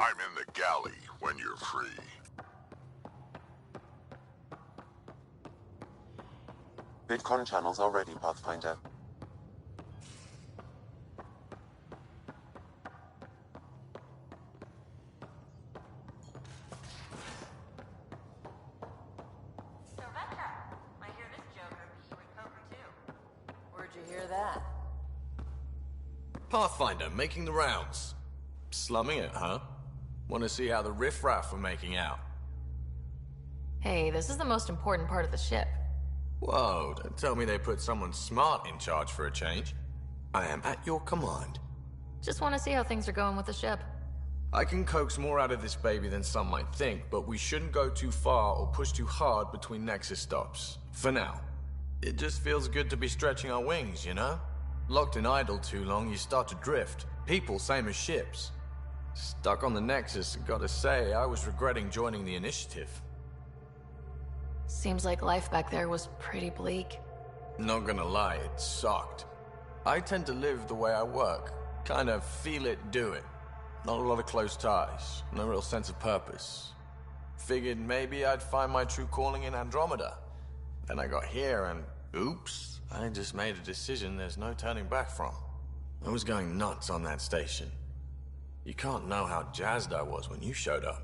I'm in the galley when you're free. VidCon channels are ready, Pathfinder. I hear this joker be with poker too. Where'd you hear that? Pathfinder, making the rounds. Slumming it, huh? Want to see how the riffraff are making out? Hey, this is the most important part of the ship. Whoa, don't tell me they put someone smart in charge for a change. I am at your command. Just want to see how things are going with the ship. I can coax more out of this baby than some might think, but we shouldn't go too far or push too hard between Nexus stops. For now. It just feels good to be stretching our wings, you know? Locked in idle too long, you start to drift. People, same as ships. Stuck on the Nexus, gotta say, I was regretting joining the Initiative. Seems like life back there was pretty bleak. Not gonna lie, it sucked. I tend to live the way I work. Kind of feel it, do it. Not a lot of close ties, no real sense of purpose. Figured maybe I'd find my true calling in Andromeda. Then I got here and, oops, I just made a decision there's no turning back from. I was going nuts on that station. You can't know how jazzed I was when you showed up.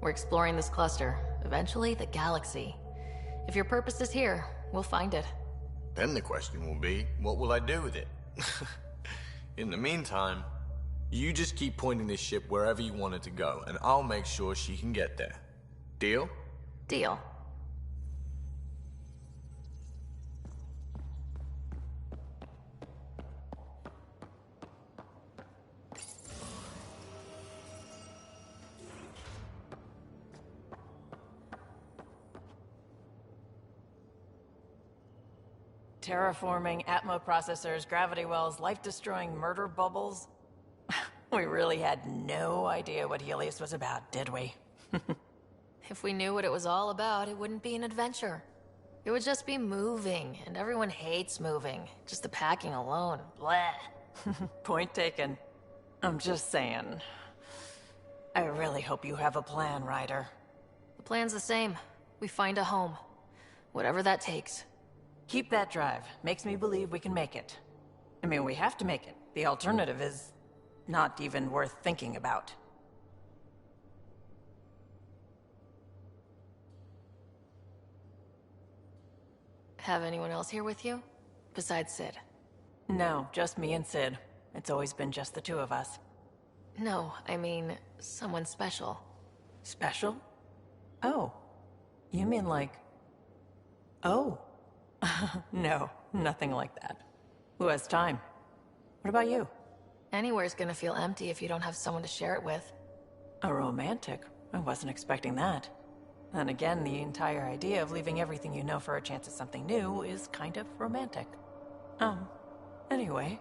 We're exploring this cluster, eventually the galaxy. If your purpose is here, we'll find it. Then the question will be, what will I do with it? In the meantime, you just keep pointing this ship wherever you want it to go, and I'll make sure she can get there. Deal? Deal. Terraforming, Atmo processors, gravity wells, life-destroying murder bubbles. We really had no idea what Helios was about, did we? If we knew what it was all about, it wouldn't be an adventure. It would just be moving, and everyone hates moving. Just the packing alone. Bleh. Point taken. I'm just saying. I really hope you have a plan, Ryder. The plan's the same. We find a home. Whatever that takes. Keep that drive. Makes me believe we can make it. I mean, we have to make it. The alternative is not even worth thinking about. Have anyone else here with you? Besides Sid? No, just me and Sid. It's always been just the two of us. No, I mean, someone special. Special? Oh. You mean like... Oh. No, nothing like that. Who has time? What about you? Anywhere's gonna feel empty if you don't have someone to share it with. A romantic? I wasn't expecting that. Then again, the entire idea of leaving everything you know for a chance at something new is kind of romantic. Anyway.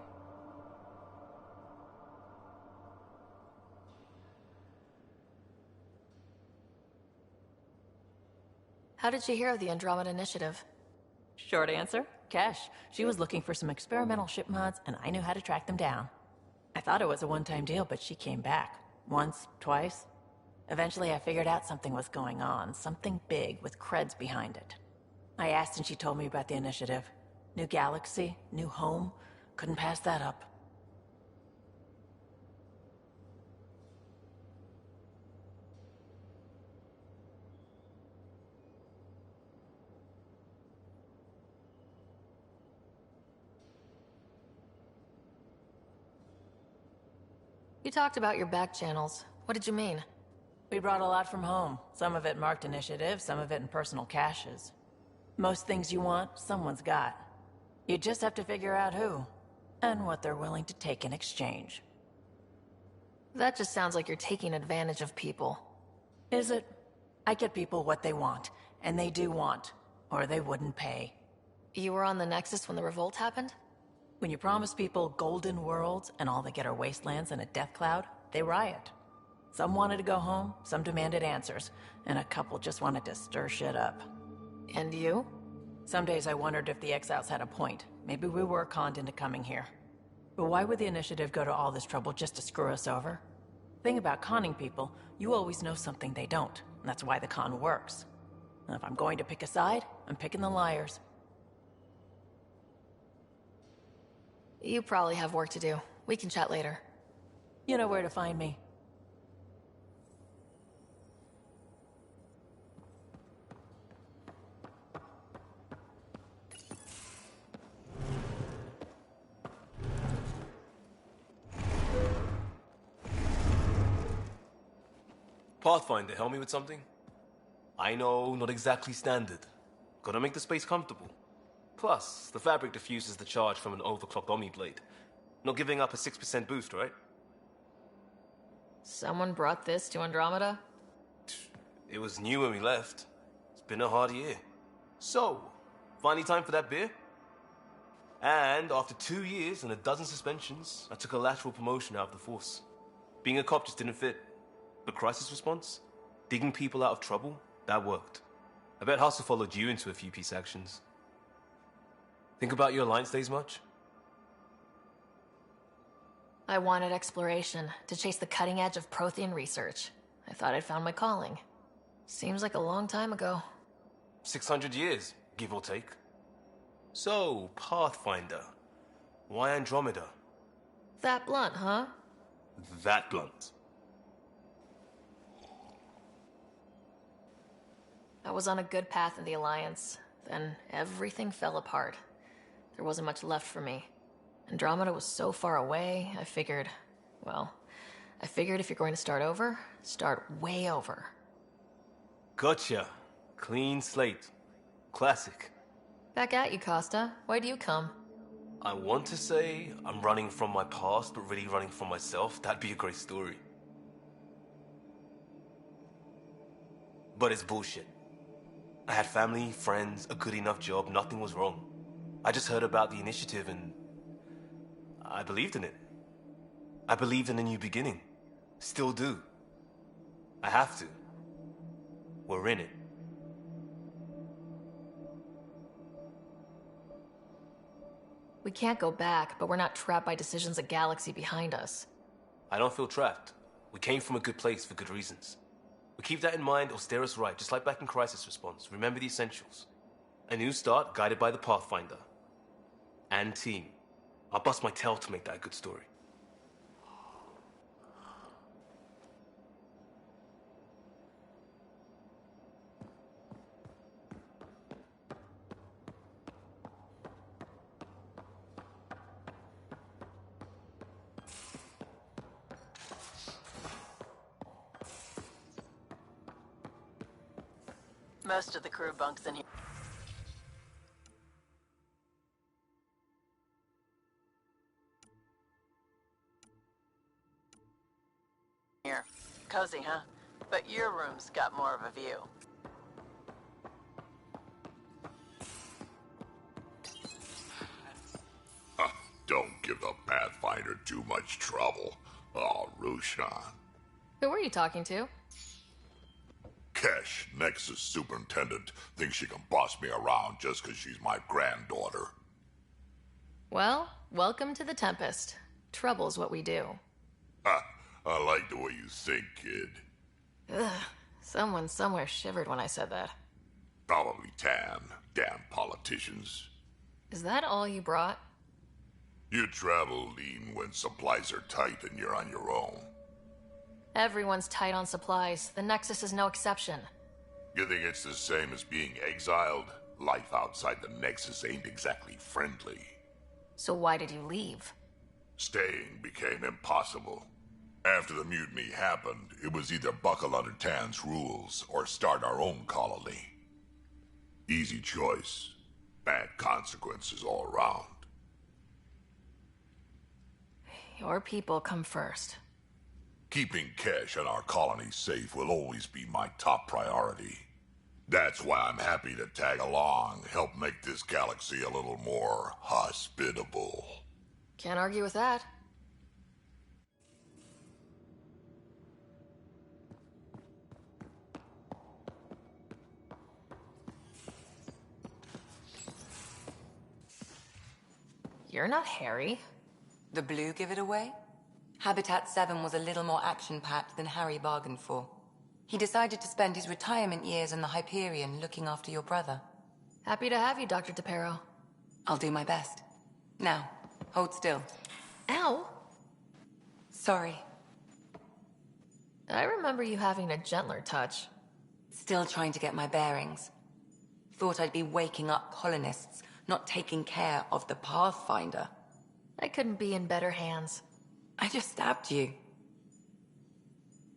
How did you hear of the Andromeda Initiative? Short answer, Cash. She was looking for some experimental ship mods, and I knew how to track them down. I thought it was a one-time deal, but she came back. Once, twice. Eventually I figured out something was going on, something big with creds behind it. I asked and she told me about the initiative. New galaxy, new home. Couldn't pass that up. You talked about your back channels. What did you mean? We brought a lot from home. Some of it marked initiative, some of it in personal caches. Most things you want, someone's got. You just have to figure out who, and what they're willing to take in exchange. That just sounds like you're taking advantage of people. Is it? I get people what they want, and they do want, or they wouldn't pay. You were on the Nexus when the revolt happened? When you promise people golden worlds and all they get are wastelands and a death cloud, they riot. Some wanted to go home, some demanded answers, and a couple just wanted to stir shit up. And you? Some days I wondered if the exiles had a point. Maybe we were conned into coming here. But why would the Initiative go to all this trouble just to screw us over? Thing about conning people, you always know something they don't, and that's why the con works. And if I'm going to pick a side, I'm picking the liars. You probably have work to do. We can chat later. You know where to find me. Pathfinder, help me with something? I know, not exactly standard. Gotta make the space comfortable. Plus, the fabric diffuses the charge from an overclocked Omniblade. Not giving up a 6% boost, right? Someone brought this to Andromeda? It was new when we left. It's been a hard year. So, finally time for that beer? And after 2 years and a dozen suspensions, I took a lateral promotion out of the force. Being a cop just didn't fit. But crisis response? Digging people out of trouble? That worked. I bet Hustle followed you into a few peace actions. Think about your Alliance days much? I wanted exploration, to chase the cutting edge of Prothean research. I thought I'd found my calling. Seems like a long time ago. 600 years, give or take. So, Pathfinder. Why Andromeda? That blunt, huh? That blunt. I was on a good path in the Alliance. Then everything fell apart. There wasn't much left for me. Andromeda was so far away, I figured if you're going to start over, start way over. Gotcha. Clean slate. Classic. Back at you, Costa. Why do you come? I want to say I'm running from my past, but really running from myself. That'd be a great story. But it's bullshit. I had family, friends, a good enough job, nothing was wrong. I just heard about the initiative and I believed in it. I believed in a new beginning. Still do. I have to. We're in it. We can't go back, but we're not trapped by decisions a galaxy behind us. I don't feel trapped. We came from a good place for good reasons. We keep that in mind or steer us right, just like back in Crisis Response. Remember the essentials. A new start guided by the Pathfinder. And team. I'll bust my tail to make that a good story. Most of the crew bunks in here. Cozy, huh? But your room's got more of a view. Don't give the Pathfinder too much trouble. Oh, Rushan. Who were you talking to? Kesh, Nexus Superintendent, thinks she can boss me around just because she's my granddaughter. Well, welcome to the Tempest. Trouble's what we do. Ha, I like the way you think, kid. Ugh, someone somewhere shivered when I said that. Probably Tan. Damn politicians. Is that all you brought? You travel lean when supplies are tight and you're on your own. Everyone's tight on supplies. The Nexus is no exception. You think it's the same as being exiled? Life outside the Nexus ain't exactly friendly. So why did you leave? Staying became impossible. After the mutiny happened, it was either buckle under Tan's rules or start our own colony. Easy choice. Bad consequences all around. Your people come first. Keeping Kesh and our colony safe will always be my top priority. That's why I'm happy to tag along, help make this galaxy a little more hospitable. Can't argue with that. You're not Harry. The blue give it away? Habitat 7 was a little more action-packed than Harry bargained for. He decided to spend his retirement years in the Hyperion looking after your brother. Happy to have you, Dr. DePero. I'll do my best. Now, hold still. Ow! Sorry. I remember you having a gentler touch. Still trying to get my bearings. Thought I'd be waking up colonists, not taking care of the Pathfinder. I couldn't be in better hands. I just stabbed you.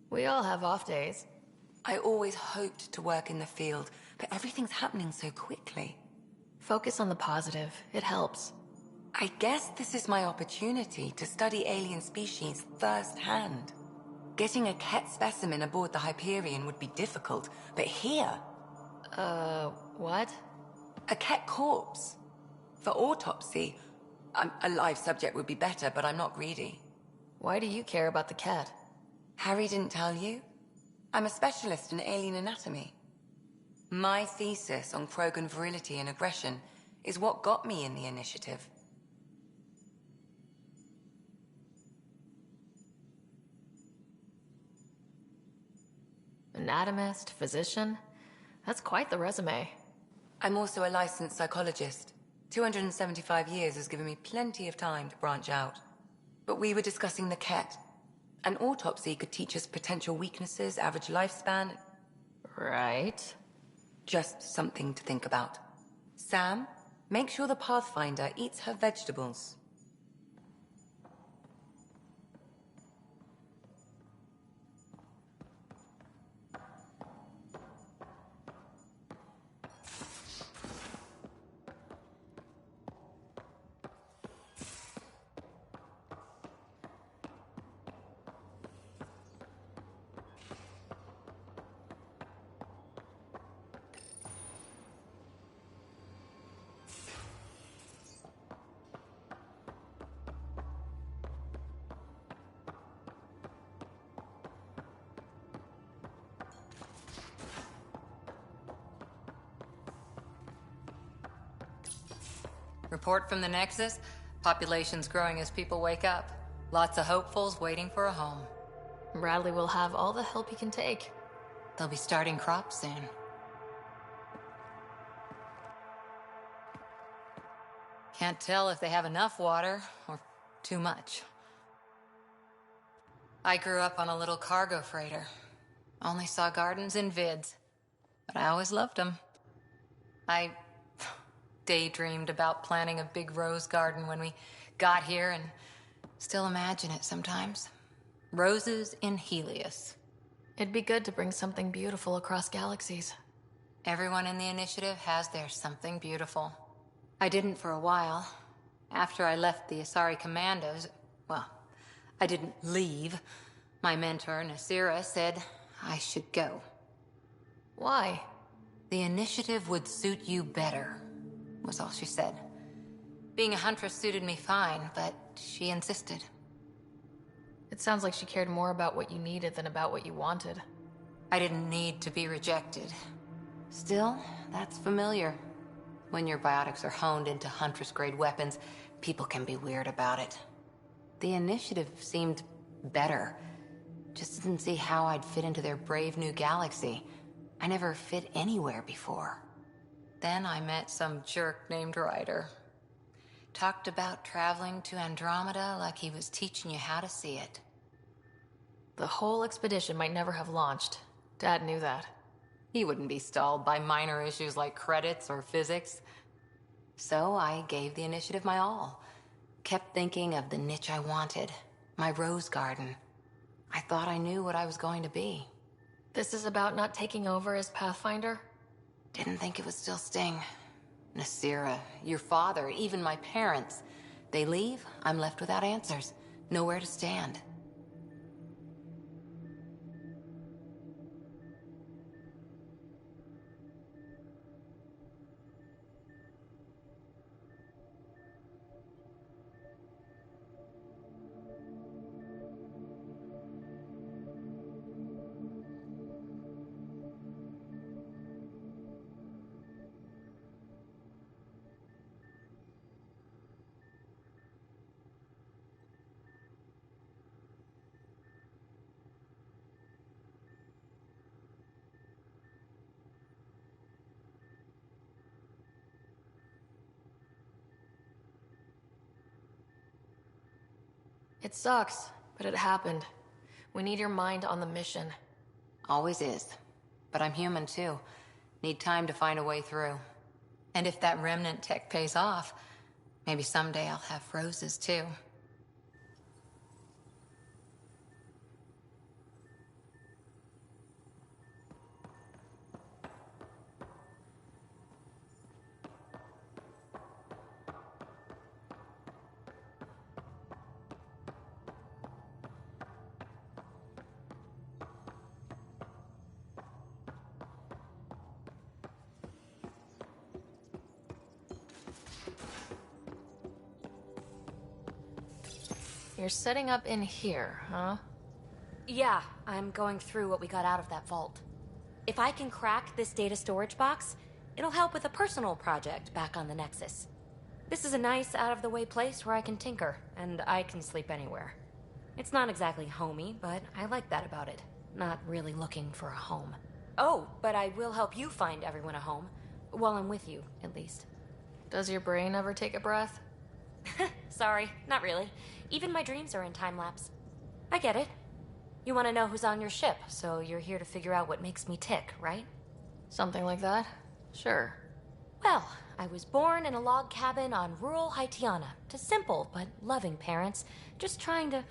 We all have off days. I always hoped to work in the field, but everything's happening so quickly. Focus on the positive. It helps. I guess this is my opportunity to study alien species firsthand. Getting a Ket specimen aboard the Hyperion would be difficult, but here... What? A Ket corpse. For autopsy, a live subject would be better, but I'm not greedy. Why do you care about the cat? Harry didn't tell you? I'm a specialist in alien anatomy. My thesis on Krogan virility and aggression is what got me in the initiative. Anatomist, physician? That's quite the resume. I'm also a licensed psychologist. 275 years has given me plenty of time to branch out. But we were discussing the Ket. An autopsy could teach us potential weaknesses, average lifespan. Right. Just something to think about. Sam, make sure the Pathfinder eats her vegetables. Report from the Nexus. Population's growing as people wake up. Lots of hopefuls waiting for a home. Bradley will have all the help he can take. They'll be starting crops soon. Can't tell if they have enough water or too much. I grew up on a little cargo freighter. Only saw gardens in vids, but I always loved them. I daydreamed about planting a big rose garden when we got here and still imagine it sometimes. Roses in Helios. It'd be good to bring something beautiful across galaxies. Everyone in the initiative has their something beautiful. I didn't for a while. After I left the Asari Commandos, well, I didn't leave. My mentor, Nasira, said I should go. Why? The initiative would suit you better, was all she said. Being a huntress suited me fine, but she insisted. It sounds like she cared more about what you needed than about what you wanted. I didn't need to be rejected. Still, that's familiar. When your biotics are honed into huntress-grade weapons, people can be weird about it. The initiative seemed better. Just didn't see how I'd fit into their brave new galaxy. I never fit anywhere before. Then I met some jerk named Ryder. Talked about traveling to Andromeda like he was teaching you how to see it. The whole expedition might never have launched. Dad knew that. He wouldn't be stalled by minor issues like credits or physics. So I gave the initiative my all. Kept thinking of the niche I wanted. My rose garden. I thought I knew what I was going to be. This is about not taking over as Pathfinder? Didn't think it would still sting. Nasira, your father, even my parents. They leave, I'm left without answers. Nowhere to stand. It sucks, but it happened. We need your mind on the mission. Always is. But I'm human too. Need time to find a way through. And if that remnant tech pays off, maybe someday I'll have roses too. You're setting up in here, huh? Yeah, I'm going through what we got out of that vault. If I can crack this data storage box, it'll help with a personal project back on the Nexus. This is a nice, out-of-the-way place where I can tinker, and I can sleep anywhere. It's not exactly homey, but I like that about it. Not really looking for a home. Oh, but I will help you find everyone a home. While I'm with you, at least. Does your brain ever take a breath? Sorry, not really. Even my dreams are in time-lapse. I get it. You want to know who's on your ship, so you're here to figure out what makes me tick, right? Something like that? Sure. Well, I was born in a log cabin on rural Haitiana to simple but loving parents, just trying to...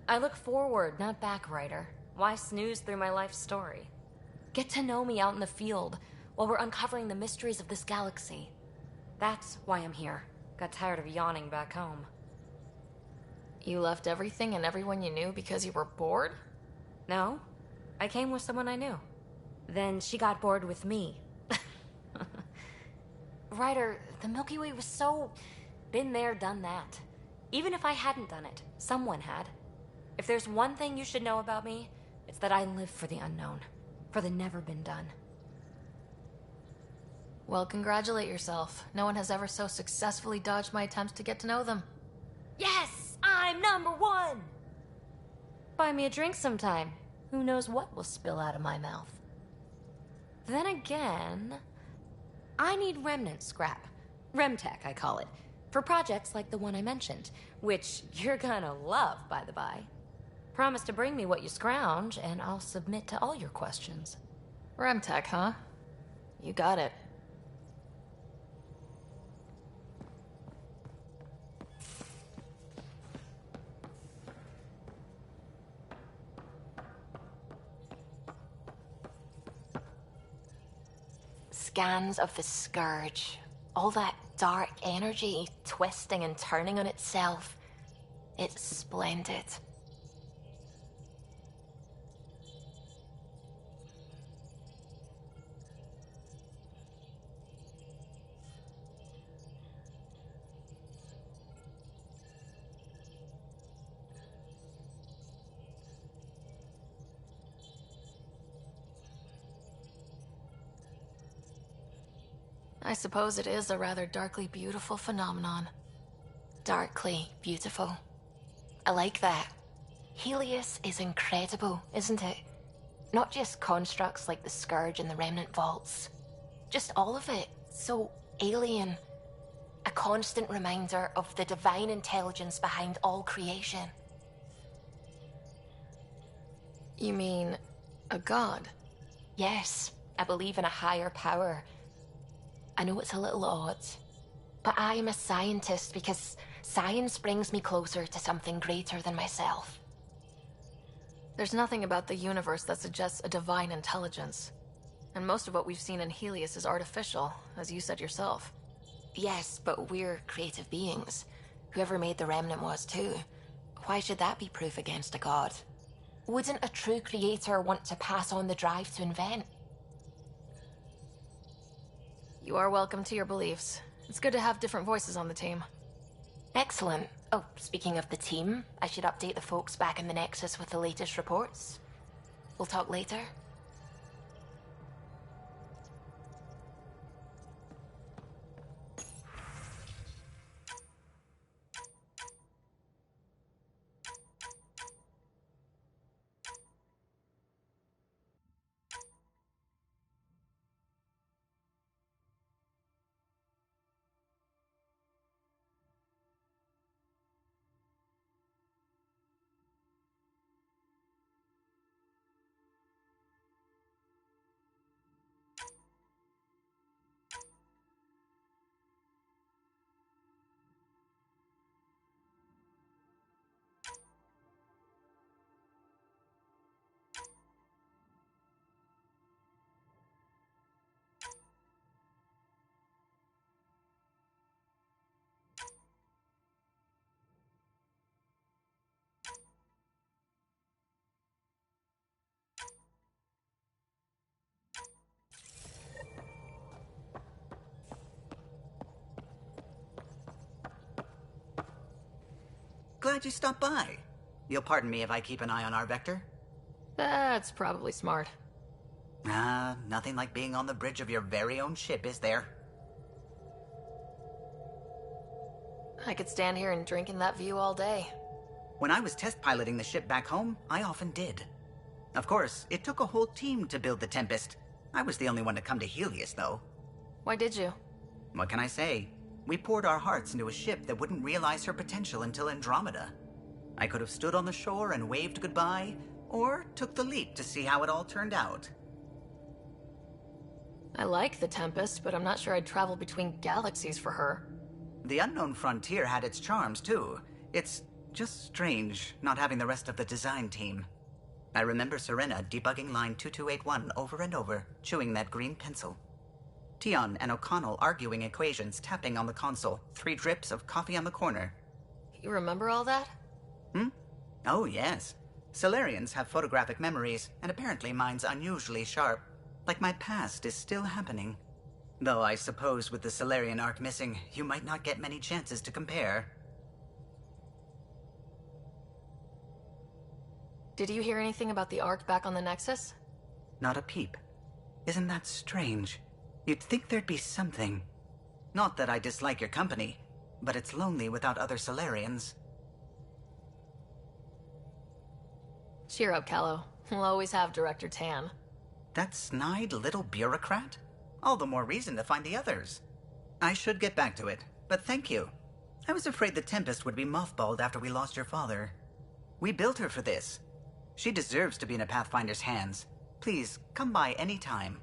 I look forward, not back, Ryder. Why snooze through my life story? Get to know me out in the field while we're uncovering the mysteries of this galaxy. That's why I'm here. Got tired of yawning back home. You left everything and everyone you knew because you were bored? No, I came with someone I knew. Then she got bored with me. Ryder, the Milky Way was so... been there, done that. Even if I hadn't done it, someone had. If there's one thing you should know about me, it's that I live for the unknown. For the never been done. Well, congratulate yourself. No one has ever so successfully dodged my attempts to get to know them. Yes! I'm #1! Buy me a drink sometime. Who knows what will spill out of my mouth. Then again... I need remnant scrap. Remtech, I call it. For projects like the one I mentioned. Which you're gonna love, by the by. Promise to bring me what you scrounge, and I'll submit to all your questions. Remtech, huh? You got it. Scans of the Scourge. All that dark energy twisting and turning on itself. It's splendid. I suppose it is a rather darkly beautiful phenomenon. Darkly beautiful. I like that. Helios is incredible, isn't it? Not just constructs like the Scourge and the Remnant Vaults. Just all of it. So alien. A constant reminder of the divine intelligence behind all creation. You mean a god? Yes, I believe in a higher power. I know it's a little odd, but I am a scientist because science brings me closer to something greater than myself. There's nothing about the universe that suggests a divine intelligence. And most of what we've seen in Helios is artificial, as you said yourself. Yes, but we're creative beings. Whoever made the Remnant was too. Why should that be proof against a god? Wouldn't a true creator want to pass on the drive to invent? You are welcome to your beliefs. It's good to have different voices on the team. Excellent. Oh, speaking of the team, I should update the folks back in the Nexus with the latest reports. We'll talk later. glad you stopped by. You'll pardon me if I keep an eye on our vector? That's probably smart. Nothing like being on the bridge of your very own ship, is there? I could stand here and drink in that view all day. When I was test piloting the ship back home, I often did. Of course, it took a whole team to build the Tempest. I was the only one to come to Helios, though. Why did you? What can I say? We poured our hearts into a ship that wouldn't realize her potential until Andromeda. I could have stood on the shore and waved goodbye, or took the leap to see how it all turned out. I like the Tempest, but I'm not sure I'd travel between galaxies for her. The unknown frontier had its charms, too. It's just strange not having the rest of the design team. I remember Serena debugging line 2281 over and over, chewing that green pencil. Tion and O'Connell arguing equations, tapping on the console, 3 drips of coffee on the corner. You remember all that? Oh, yes. Solarians have photographic memories, and apparently mine's unusually sharp. Like my past is still happening. Though I suppose with the Solarian arc missing, you might not get many chances to compare. Did you hear anything about the Ark back on the Nexus? Not a peep. Isn't that strange? You'd think there'd be something. Not that I dislike your company, but it's lonely without other Solarians. Cheer up, Callow. We'll always have Director Tan. That snide little bureaucrat? All the more reason to find the others. I should get back to it, but thank you. I was afraid the Tempest would be mothballed after we lost your father. We built her for this. She deserves to be in a Pathfinder's hands. Please, come by any time.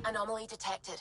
Anomaly detected.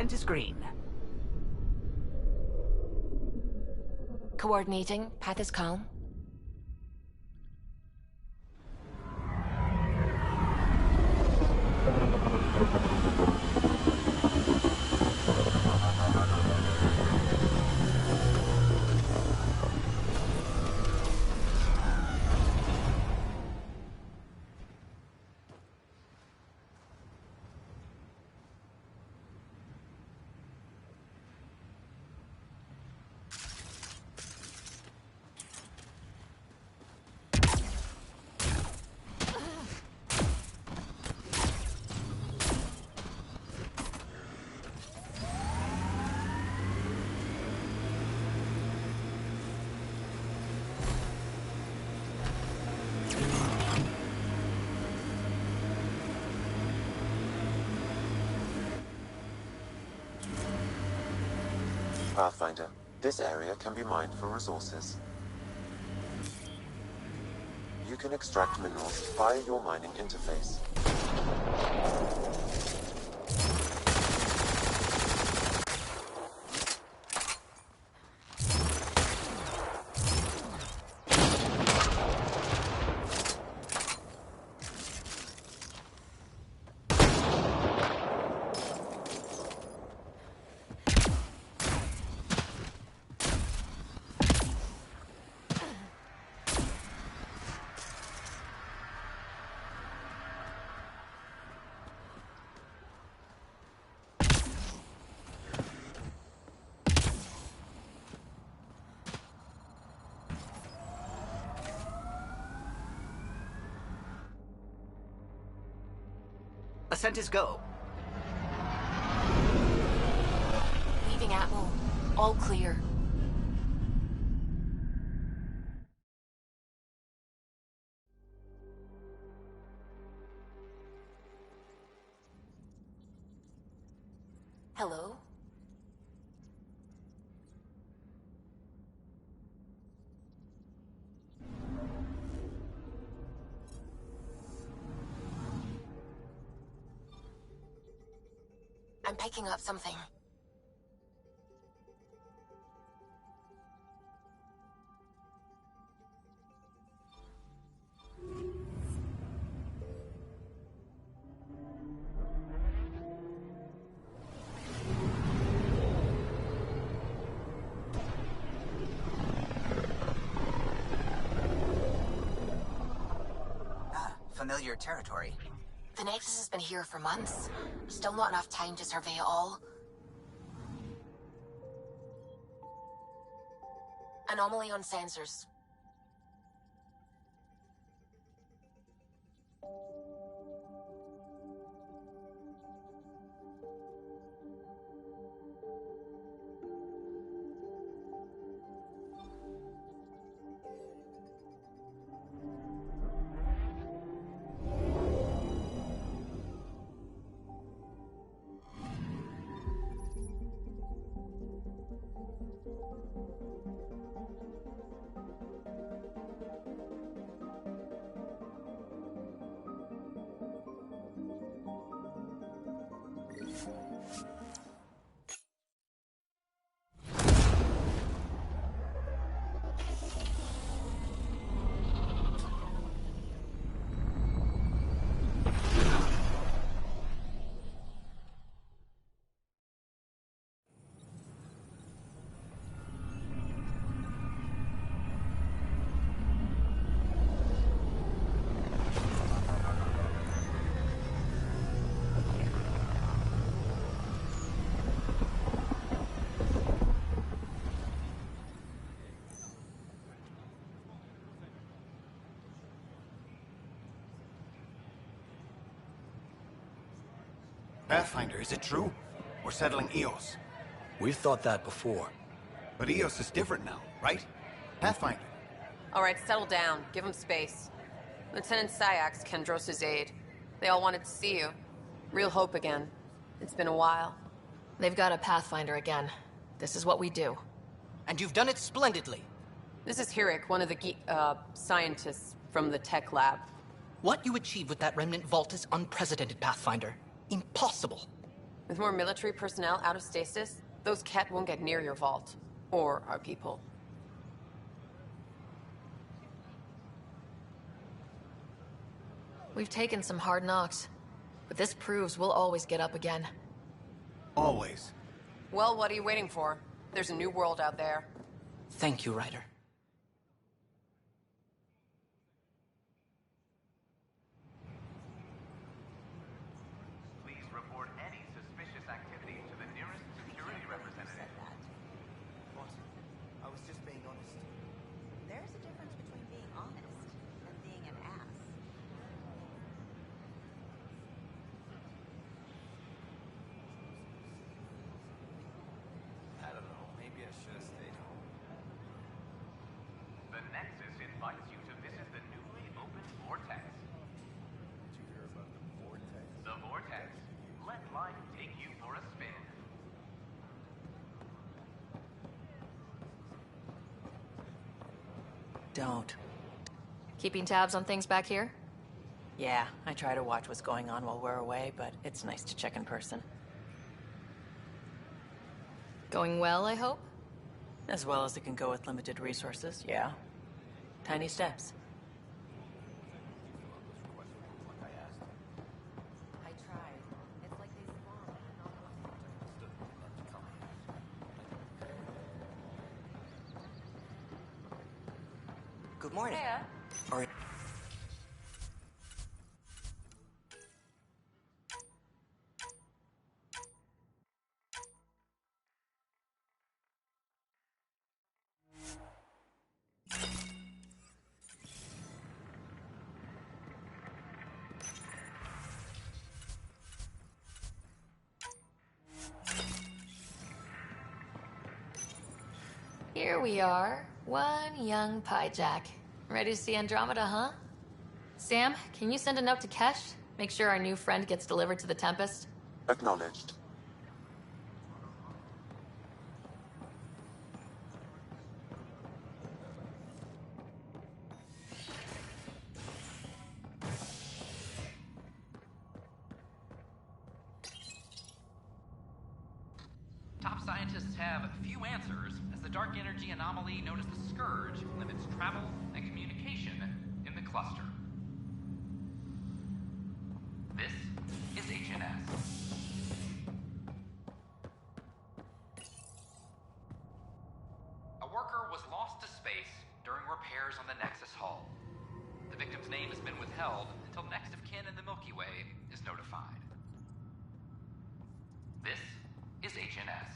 Scent is green. Coordinating. Path is calm. Pathfinder, this area can be mined for resources. You can extract minerals via your mining interface. Ascent is go. Leaving Atmo. All clear. Hello? I'm picking up something. Familiar territory. The Nexus has been here for months. Still not enough time to survey it all. Anomaly on sensors. Pathfinder, is it true? We're settling Eos. We've thought that before. But Eos is different now, right? Pathfinder. All right, settle down. Give him space. Lieutenant Syax, Kendros' aide. They all wanted to see you. Real hope again. It's been a while. They've got a Pathfinder again. This is what we do. And you've done it splendidly. This is Hirik, one of the scientists from the tech lab. What you achieved with that remnant vault is unprecedented, Pathfinder. Impossible. With more military personnel out of stasis, those Ket won't get near your vault. Or our people. We've taken some hard knocks, but this proves we'll always get up again. Always. Well, what are you waiting for? There's a new world out there. Thank you, Ryder. Please report any suspicious activity to the nearest security representative. What? I was just being honest. There's a difference between being honest and being an ass. I don't know. Maybe I should have stayed home. The Nexus invites you to visit the newly opened Vortex. Did you hear about the Vortex? The Vortex. Let life take you for a spin. Don't. Keeping tabs on things back here? Yeah, I try to watch what's going on while we're away, but it's nice to check in person. Going well, I hope? As well as it can go with limited resources, yeah. Tiny steps. I tried. It's like they spawn and not Good morning. Hiya. Or Here we are, one young piejack. Ready to see Andromeda, huh? Sam, can you send a note to Kesh? Make sure our new friend gets delivered to the Tempest? Acknowledged. Top scientists have few answers, as the dark energy anomaly known as the Scourge limits travel and communication in the cluster. This is HNS. A worker was lost to space during repairs on the Nexus hull. The victim's name has been withheld until next of kin in the Milky Way is notified. This is HNS.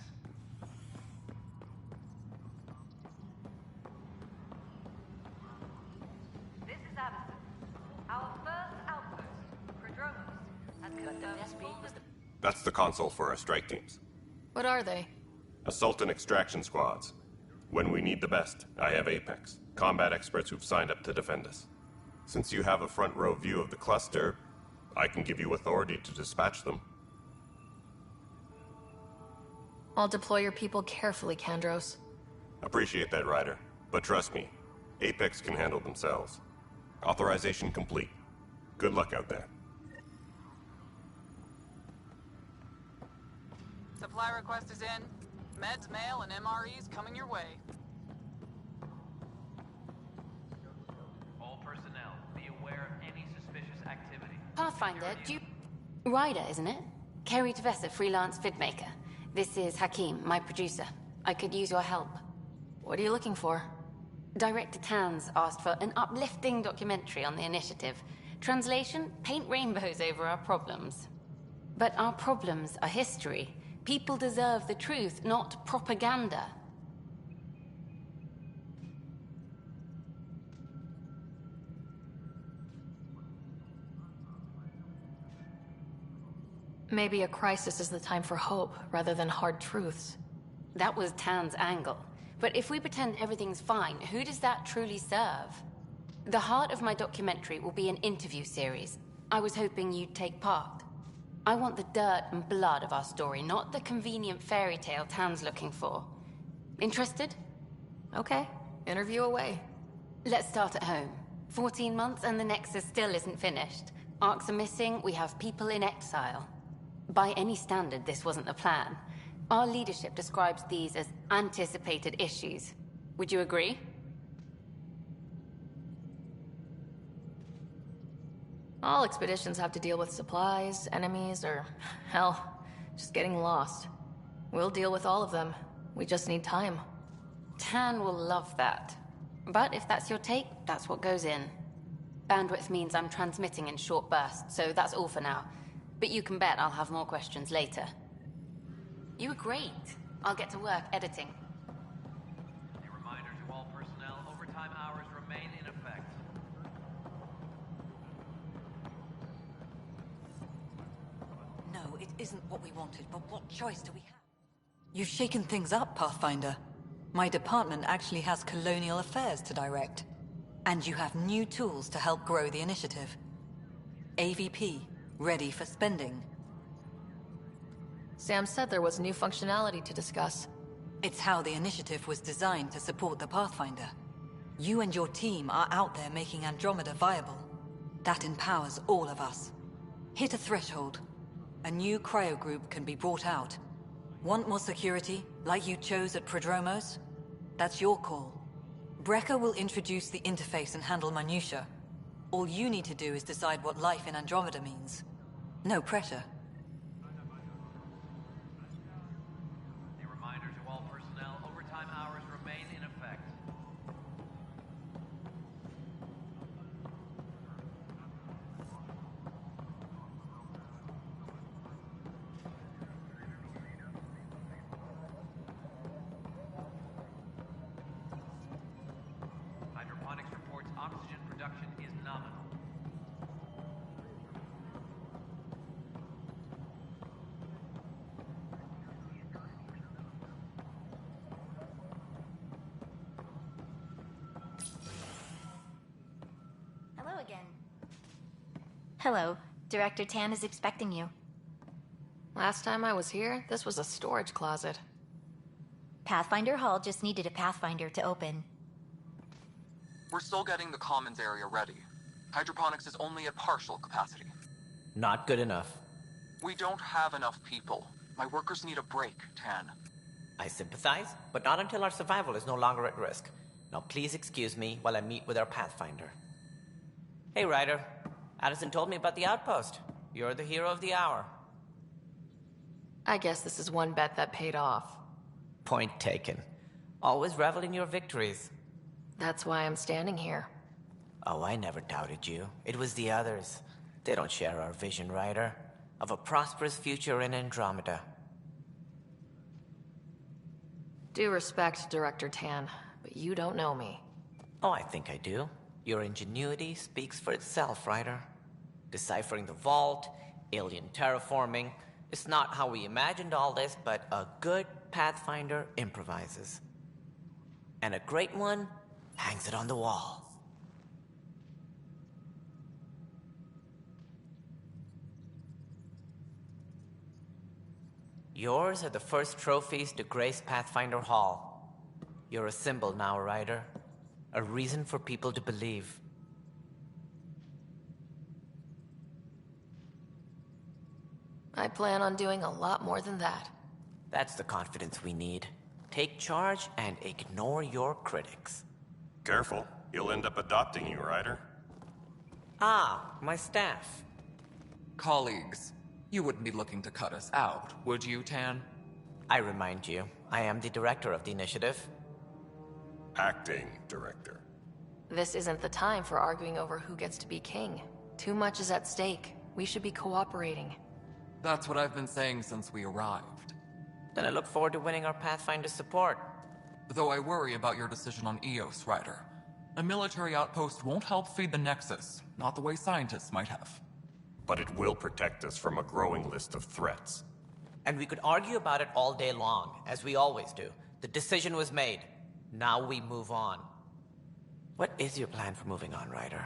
This is Addison. Our first outpost, Prodromos, has confirmed That's the console for our strike teams. What are they? Assault and extraction squads. When we need the best, I have Apex, combat experts who've signed up to defend us. Since you have a front row view of the cluster, I can give you authority to dispatch them. I'll deploy your people carefully, Kandros. Appreciate that, Ryder. But trust me, Apex can handle themselves. Authorization complete. Good luck out there. Supply request is in. Meds, mail, and MREs coming your way. All personnel, be aware of any suspicious activity. Pathfinder, do you... Ryder, isn't it? Kerry Tavessa, freelance vidmaker. This is Hakim, my producer. I could use your help. What are you looking for? Director Tans asked for an uplifting documentary on the initiative. Translation, paint rainbows over our problems. But our problems are history. People deserve the truth, not propaganda. Maybe a crisis is the time for hope, rather than hard truths. That was Tan's angle. But if we pretend everything's fine, who does that truly serve? The heart of my documentary will be an interview series. I was hoping you'd take part. I want the dirt and blood of our story, not the convenient fairy tale Tan's looking for. Interested? Okay, interview away. Let's start at home. 14 months and the Nexus still isn't finished. Arcs are missing, we have people in exile. By any standard, this wasn't the plan. Our leadership describes these as anticipated issues. Would you agree? All expeditions have to deal with supplies, enemies, or, hell, just getting lost. We'll deal with all of them. We just need time. Tan will love that. But if that's your take, that's what goes in. Bandwidth means I'm transmitting in short bursts, so that's all for now. But you can bet I'll have more questions later. You were great. I'll get to work editing. A reminder to all personnel, overtime hours remain in effect. No, it isn't what we wanted, but what choice do we have? You've shaken things up, Pathfinder. My department actually has colonial affairs to direct. And you have new tools to help grow the initiative. AVP, ready for spending. Sam said there was new functionality to discuss. It's how the initiative was designed to support the Pathfinder. You and your team are out there making Andromeda viable. That empowers all of us. Hit a threshold. A new cryo group can be brought out. Want more security, like you chose at Prodromos? That's your call. Brecker will introduce the interface and handle minutiae. All you need to do is decide what life in Andromeda means. No pressure. A reminder to all personnel, overtime hours remain in effect. Hydroponics reports oxygen production is nominal. Hello again. Hello. Director Tan is expecting you. Last time I was here, this was a storage closet. Pathfinder Hall just needed a Pathfinder to open. We're still getting the commons area ready. Hydroponics is only at partial capacity. Not good enough. We don't have enough people. My workers need a break, Tan. I sympathize, but not until our survival is no longer at risk. Now please excuse me while I meet with our Pathfinder. Hey, Ryder. Addison told me about the outpost. You're the hero of the hour. I guess this is one bet that paid off. Point taken. Always revel in your victories. That's why I'm standing here. Oh, I never doubted you. It was the others. They don't share our vision, Ryder, of a prosperous future in Andromeda. Due respect, Director Tan, but you don't know me. Oh, I think I do. Your ingenuity speaks for itself, Ryder. Deciphering the vault, alien terraforming. It's not how we imagined all this, but a good Pathfinder improvises. And a great one hangs it on the wall. Yours are the first trophies to grace Pathfinder Hall. You're a symbol now, Ryder. A reason for people to believe. I plan on doing a lot more than that. That's the confidence we need. Take charge and ignore your critics. Careful. He'll end up adopting you, Ryder. Ah, my staff. Colleagues, you wouldn't be looking to cut us out, would you, Tan? I remind you, I am the director of the initiative. Acting director. This isn't the time for arguing over who gets to be king. Too much is at stake. We should be cooperating. That's what I've been saying since we arrived. Then I look forward to winning our Pathfinder's support. Though I worry about your decision on Eos, Ryder. A military outpost won't help feed the Nexus, not the way scientists might have. But it will protect us from a growing list of threats. And we could argue about it all day long, as we always do. The decision was made. Now we move on. What is your plan for moving on, Ryder?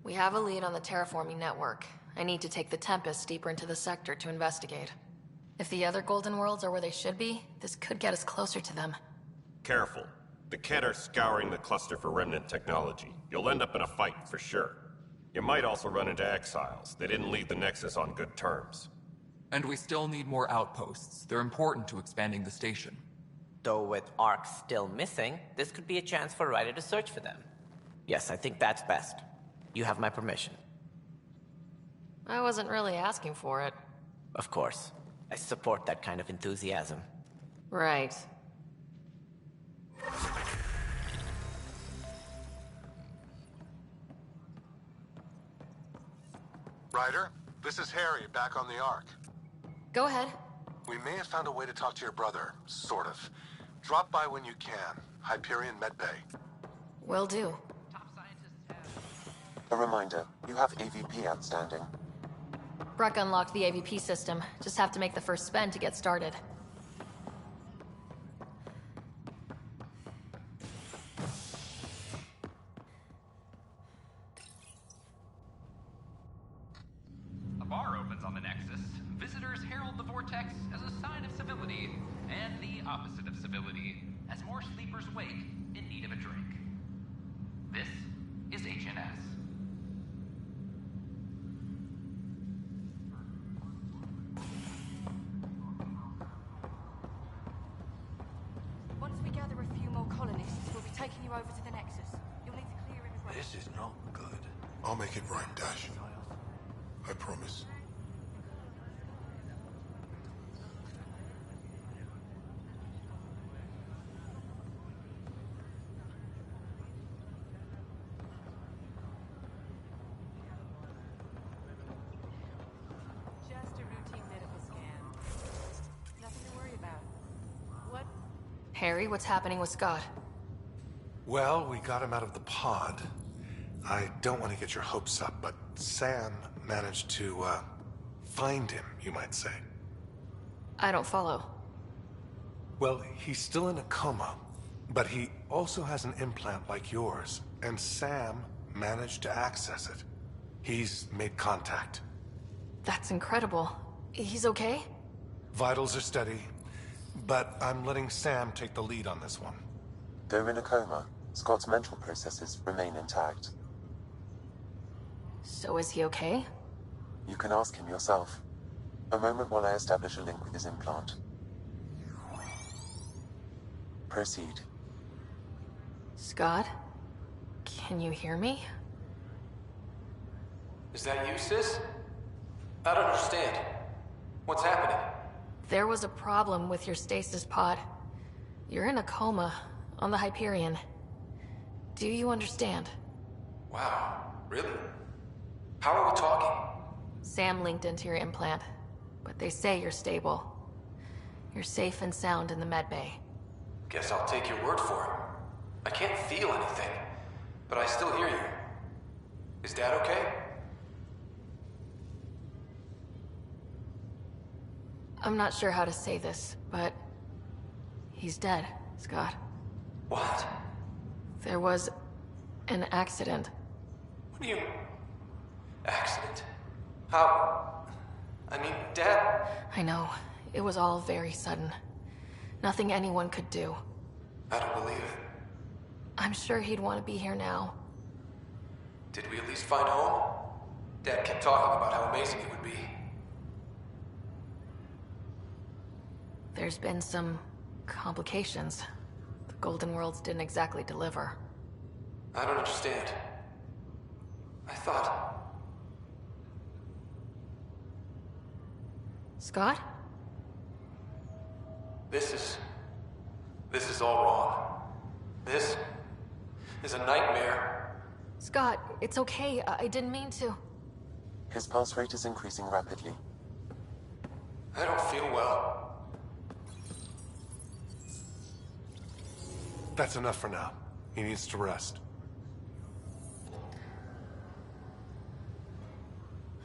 We have a lead on the terraforming network. I need to take the Tempest deeper into the sector to investigate. If the other Golden Worlds are where they should be, this could get us closer to them. Careful. The Kett are scouring the cluster for remnant technology. You'll end up in a fight for sure. You might also run into exiles. They didn't leave the Nexus on good terms. And we still need more outposts. They're important to expanding the station. Though with Ark still missing, this could be a chance for Ryder to search for them. Yes, I think that's best. You have my permission. I wasn't really asking for it. Of course. I support that kind of enthusiasm. Right. Ryder, this is Harry, back on the Ark. Go ahead. We may have found a way to talk to your brother, sort of. Drop by when you can. Hyperion Medbay. Will do. A reminder, you have AVP outstanding. Breck unlocked the AVP system. Just have to make the first spend to get started. A bar opens on the Nexus. Visitors herald the vortex as a sign of civility, and the opposite of civility, as more sleepers wake in need of a drink. This is HNS. Once we gather a few more colonists, we'll be taking you over to the Nexus. You'll need to clear immigration. This is not good. I'll make it right, Dash. I promise. Just a routine medical scan. Nothing to worry about. What? Harry, what's happening with Scott? Well, we got him out of the pod. I don't want to get your hopes up, but Sam managed to, find him, you might say. I don't follow. Well, he's still in a coma, but he also has an implant like yours, and Sam managed to access it. He's made contact. That's incredible. He's okay? Vitals are steady, but I'm letting Sam take the lead on this one. Though in a coma, Scott's mental processes remain intact. So is he okay? You can ask him yourself. A moment while I establish a link with his implant. Proceed. Scott? Can you hear me? Is that you, sis? I don't understand. What's happening? There was a problem with your stasis pod. You're in a coma on the Hyperion. Do you understand? Wow, really? How are we talking? Sam linked into your implant, but they say you're stable. You're safe and sound in the medbay. Guess I'll take your word for it. I can't feel anything, but I still hear you. Is Dad okay? I'm not sure how to say this, but he's dead, Scott. What? There was an accident. What do you... Accident? How... I mean, Dad... I know. It was all very sudden. Nothing anyone could do. I don't believe it. I'm sure he'd want to be here now. Did we at least find home? Dad kept talking about how amazing it would be. There's been some complications. The Golden Worlds didn't exactly deliver. I don't understand. I thought... Scott? This is all wrong. This is a nightmare. Scott, it's okay. I didn't mean to. His pulse rate is increasing rapidly. I don't feel well. That's enough for now. He needs to rest.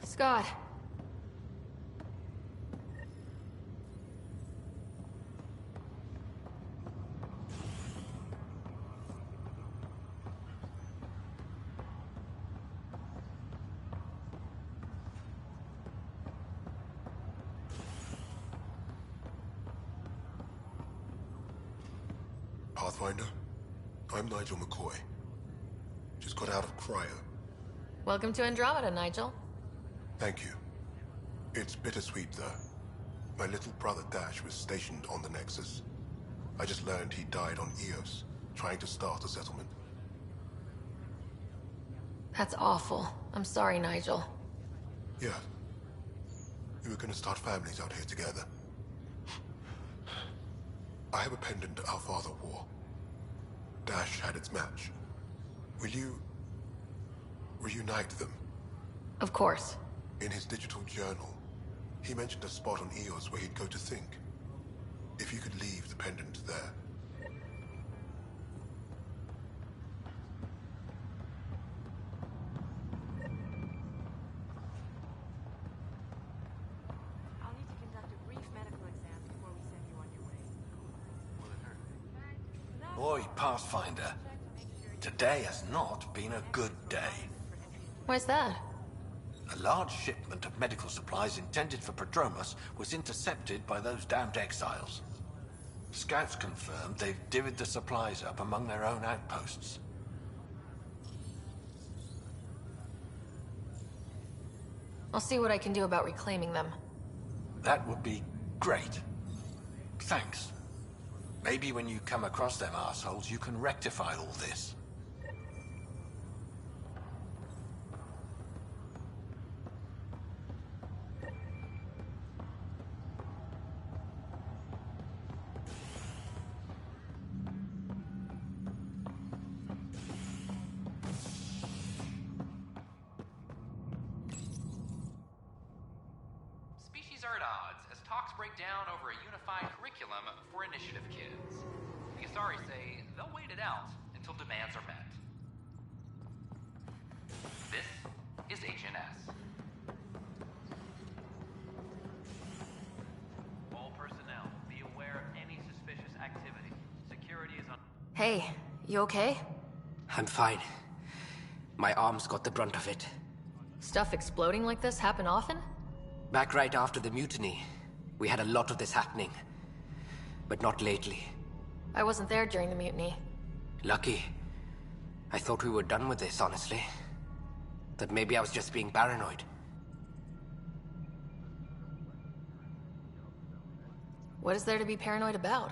Scott. Pathfinder, I'm Nigel McCoy. Just got out of cryo. Welcome to Andromeda, Nigel. Thank you. It's bittersweet, though. My little brother Dash was stationed on the Nexus. I just learned he died on Eos, trying to start a settlement. That's awful. I'm sorry, Nigel. Yeah. We were gonna start families out here together. I have a pendant our father wore. Dash had its match. Will you reunite them? Of course. In his digital journal, he mentioned a spot on Eos where he'd go to think. If you could leave the pendant there. I'll need to conduct a brief medical exam before we send you on your way. Boy, Pathfinder. Today has not been a good day. Why's that? A large shipment of medical supplies intended for Prodromus was intercepted by those damned exiles. Scouts confirmed they've divvied the supplies up among their own outposts. I'll see what I can do about reclaiming them. That would be great. Thanks. Maybe when you come across them assholes, you can rectify all this. Species are at odds as talks break down over a unified curriculum for initiative kids. The Asari say they'll wait it out until demands are met. This is HNS. All personnel, be aware of any suspicious activity. Security is on... Hey, you okay? I'm fine. My arms got the brunt of it. Stuff exploding like this happen often? Back right after the mutiny, we had a lot of this happening. But not lately. I wasn't there during the mutiny. Lucky. I thought we were done with this, honestly. That maybe I was just being paranoid. What is there to be paranoid about?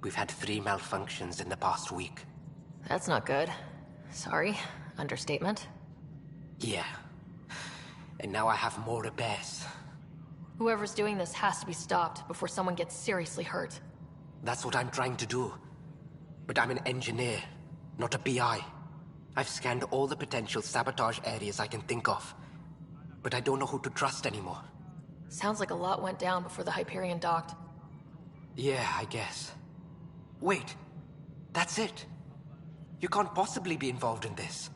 We've had 3 malfunctions in the past week. That's not good. Sorry. Understatement. Yeah. And now I have more repairs. Whoever's doing this has to be stopped before someone gets seriously hurt. That's what I'm trying to do. But I'm an engineer, not a PI. I've scanned all the potential sabotage areas I can think of. But I don't know who to trust anymore. Sounds like a lot went down before the Hyperion docked. Yeah, I guess. Wait. That's it. You can't possibly be involved in this.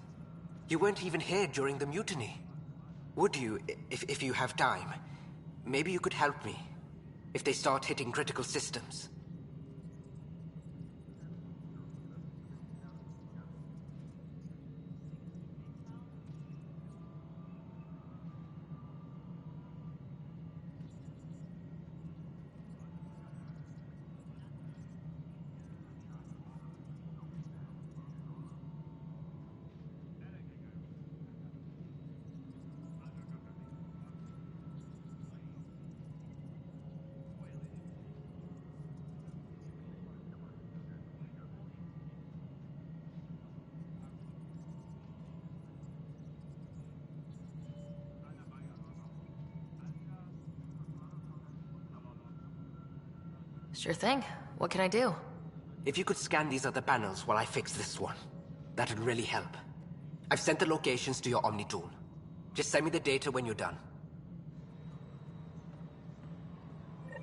You weren't even here during the mutiny. Would you, if you have time? Maybe you could help me. If they start hitting critical systems. Sure thing. What can I do? If you could scan these other panels while I fix this one, that'd really help. I've sent the locations to your Omni tool. Just send me the data when you're done.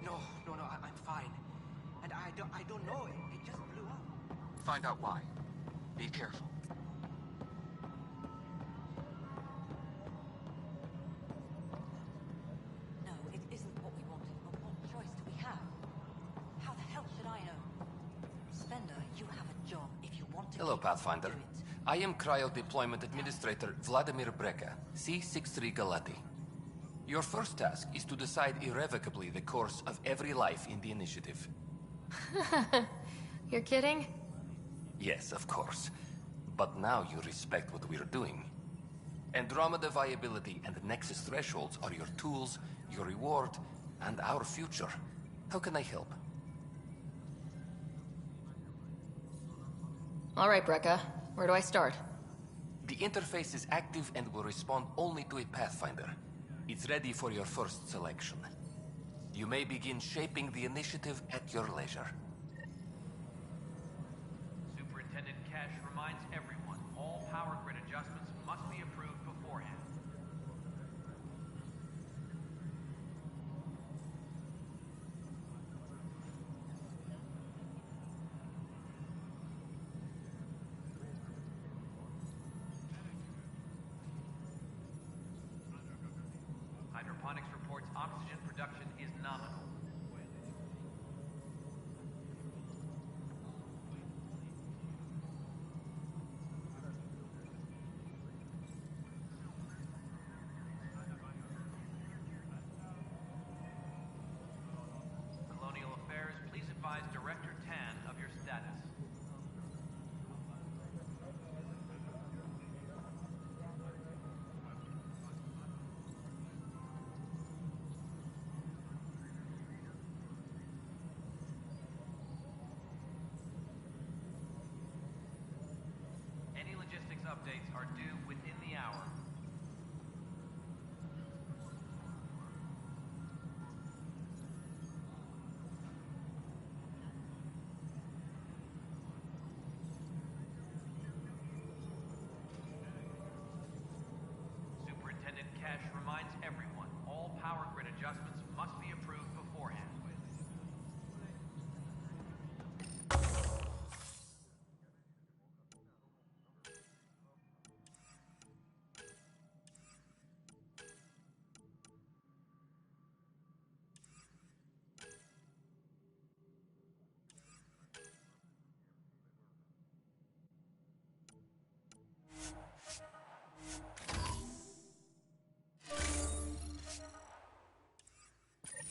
No, I'm fine. And I don't know, it just blew up. Find out why. Be careful. No, it isn't what we wanted, but what choice do we have? How the hell should I know? Spender, you have a job if you want to. Hello, keep us Pathfinder. doing it. I am Cryo Deployment Administrator Vladimir Breka, C-63 Galati. Your first task is to decide irrevocably the course of every life in the initiative. You're kidding? Yes, of course. But now you respect what we're doing. Andromeda viability and Nexus thresholds are your tools, your reward, and our future. How can I help? All right, Brekka. Where do I start? The interface is active and will respond only to a Pathfinder. It's ready for your first selection. You may begin shaping the initiative at your leisure. Superintendent Cash reminds everyone all power grid adjustments must be approved beforehand. Hydroponics reports oxygen production is nominal. Colonial Affairs, please advise Director Tan of your status. Any logistics updates are due within the hour. Superintendent Cash reminds everyone all power grid adjustments must be approved beforehand.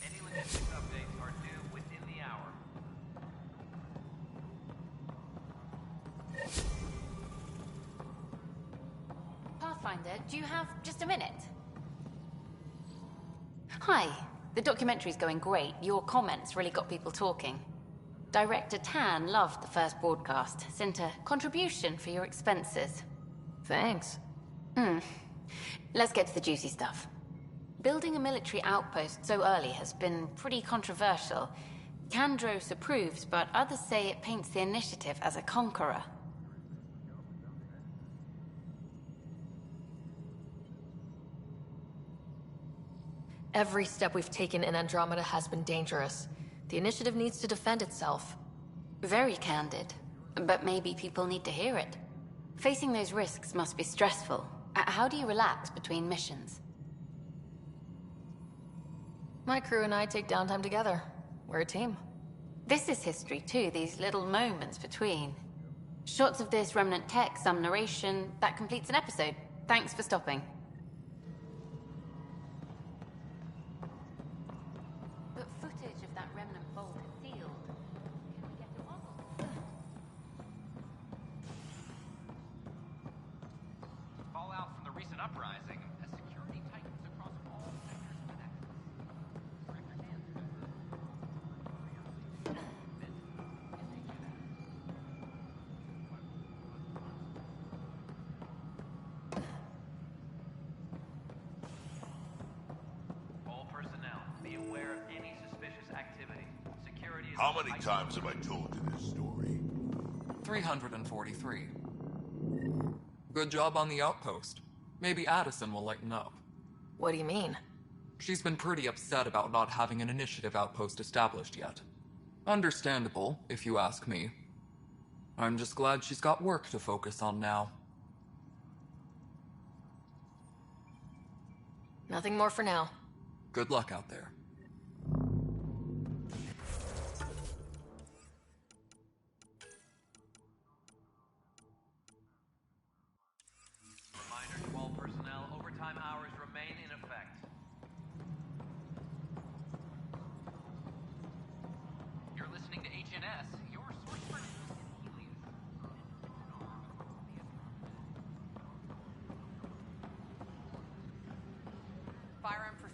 Any logistics updates are due within the hour. Pathfinder, do you have just a minute? Hi. The documentary's going great. Your comments really got people talking. Director Tan loved the first broadcast. Sent a contribution for your expenses. Thanks. Let's get to the juicy stuff. Building a military outpost so early has been pretty controversial. Kandros approves, but others say it paints the initiative as a conqueror. Every step we've taken in Andromeda has been dangerous. The initiative needs to defend itself. Very candid. But maybe people need to hear it. Facing those risks must be stressful. How do you relax between missions? My crew and I take downtime together. We're a team. This is history too, these little moments between. Shots of this remnant tech, some narration, that completes an episode. Thanks for stopping. But footage of that remnant vault is sealed. Can we get it on? Fallout from the recent uprising as security tightens across all sectors of the Nexus. Director Tan. All personnel, be aware of any suspicious activity. Security is... How many times have I told you this story? 343. Good job on the outpost. Maybe Addison will lighten up. What do you mean? She's been pretty upset about not having an initiative outpost established yet. Understandable, if you ask me. I'm just glad she's got work to focus on now. Nothing more for now. Good luck out there. Reminder to all personnel, overtime hours remain in effect. You're listening to HNS, your source for news in Helios. Firearm for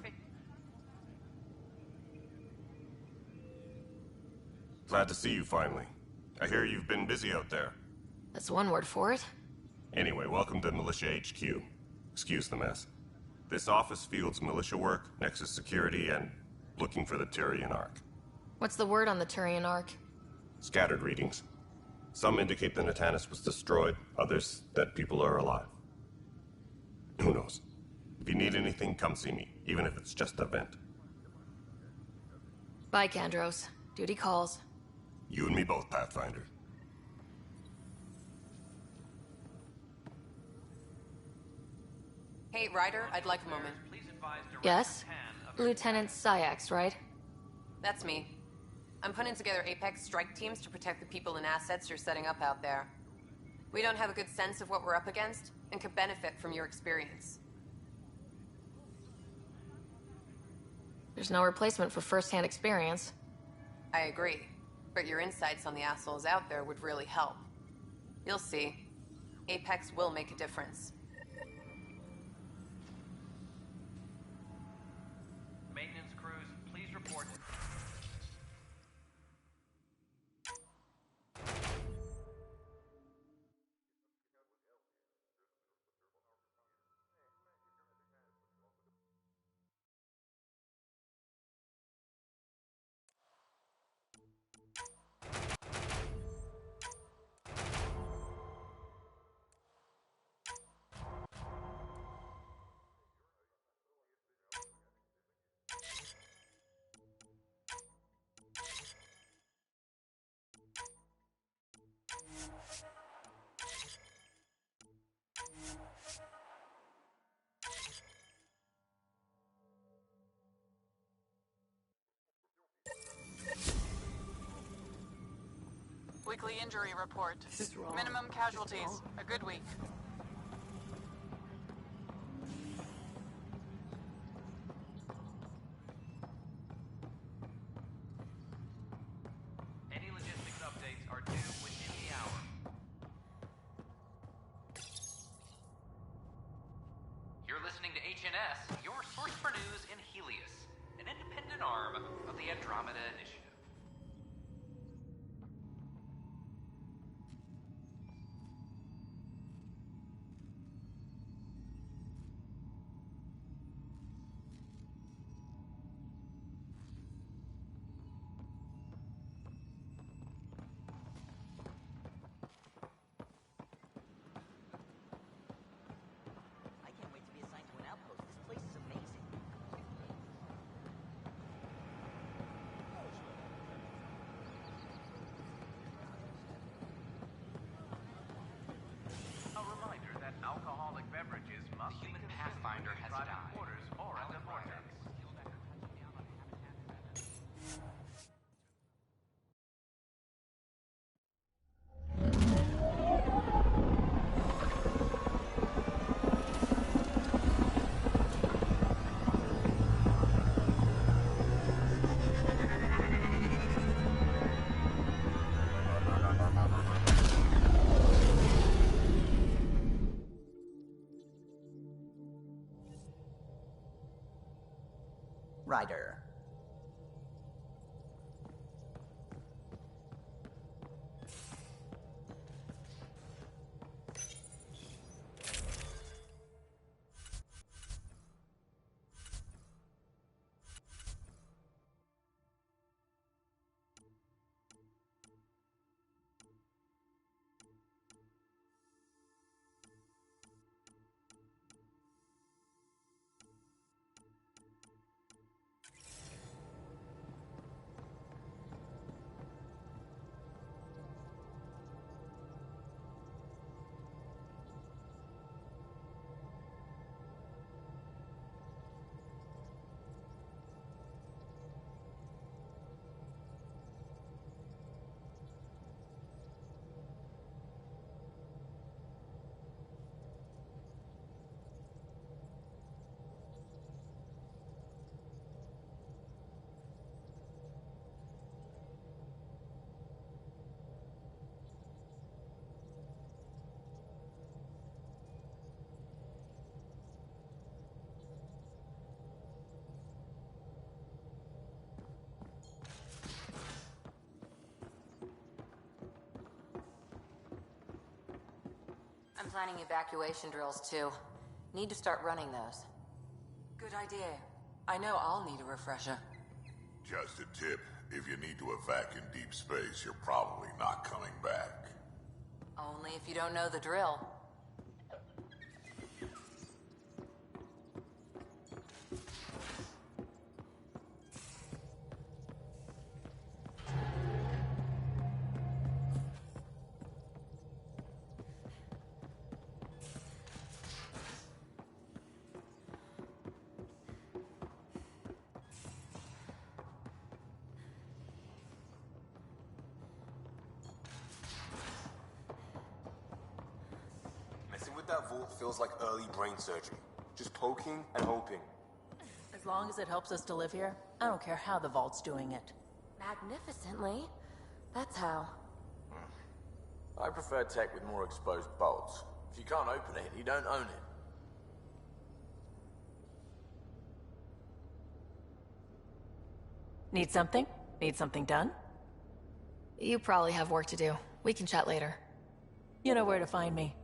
Glad to see you finally. I hear you've been busy out there. That's one word for it. Anyway, welcome to Militia HQ. Excuse the mess. This office fields militia work, Nexus security, and looking for the Turian Ark. What's the word on the Turian Ark? Scattered readings. Some indicate the Natanus was destroyed, others that people are alive. Who knows? If you need anything, come see me, even if it's just a vent. Bye, Kandros. Duty calls. You and me both, Pathfinder. Hey, Ryder, I'd like a moment. Yes? Lieutenant Syax, right? That's me. I'm putting together Apex strike teams to protect the people and assets you're setting up out there. We don't have a good sense of what we're up against, and could benefit from your experience. There's no replacement for first-hand experience. I agree, but your insights on the assholes out there would really help. You'll see. Apex will make a difference. Maintenance crews, please report. Weekly injury report. Minimum casualties. A good week. Any logistics updates are due within the hour. You're listening to HNS, your source for news in Helios, an independent arm of the Andromeda Initiative. I can't wait to be assigned to an outpost. This place is amazing. A reminder that alcoholic beverages must be consumed Pathfinder in has private died. quarters or in the vortex. Ryder. planning evacuation drills too. Need to start running those. Good idea. I know I'll need a refresher. Just a tip. If you need to evac in deep space, you're probably not coming back. Only if you don't know the drill. That vault feels like early brain surgery. Just poking and hoping. As long as it helps us to live here, I don't care how the vault's doing it. Magnificently. That's how. I prefer tech with more exposed bolts. If you can't open it, you don't own it. Need something? Need something done? You probably have work to do. We can chat later. You know where to find me.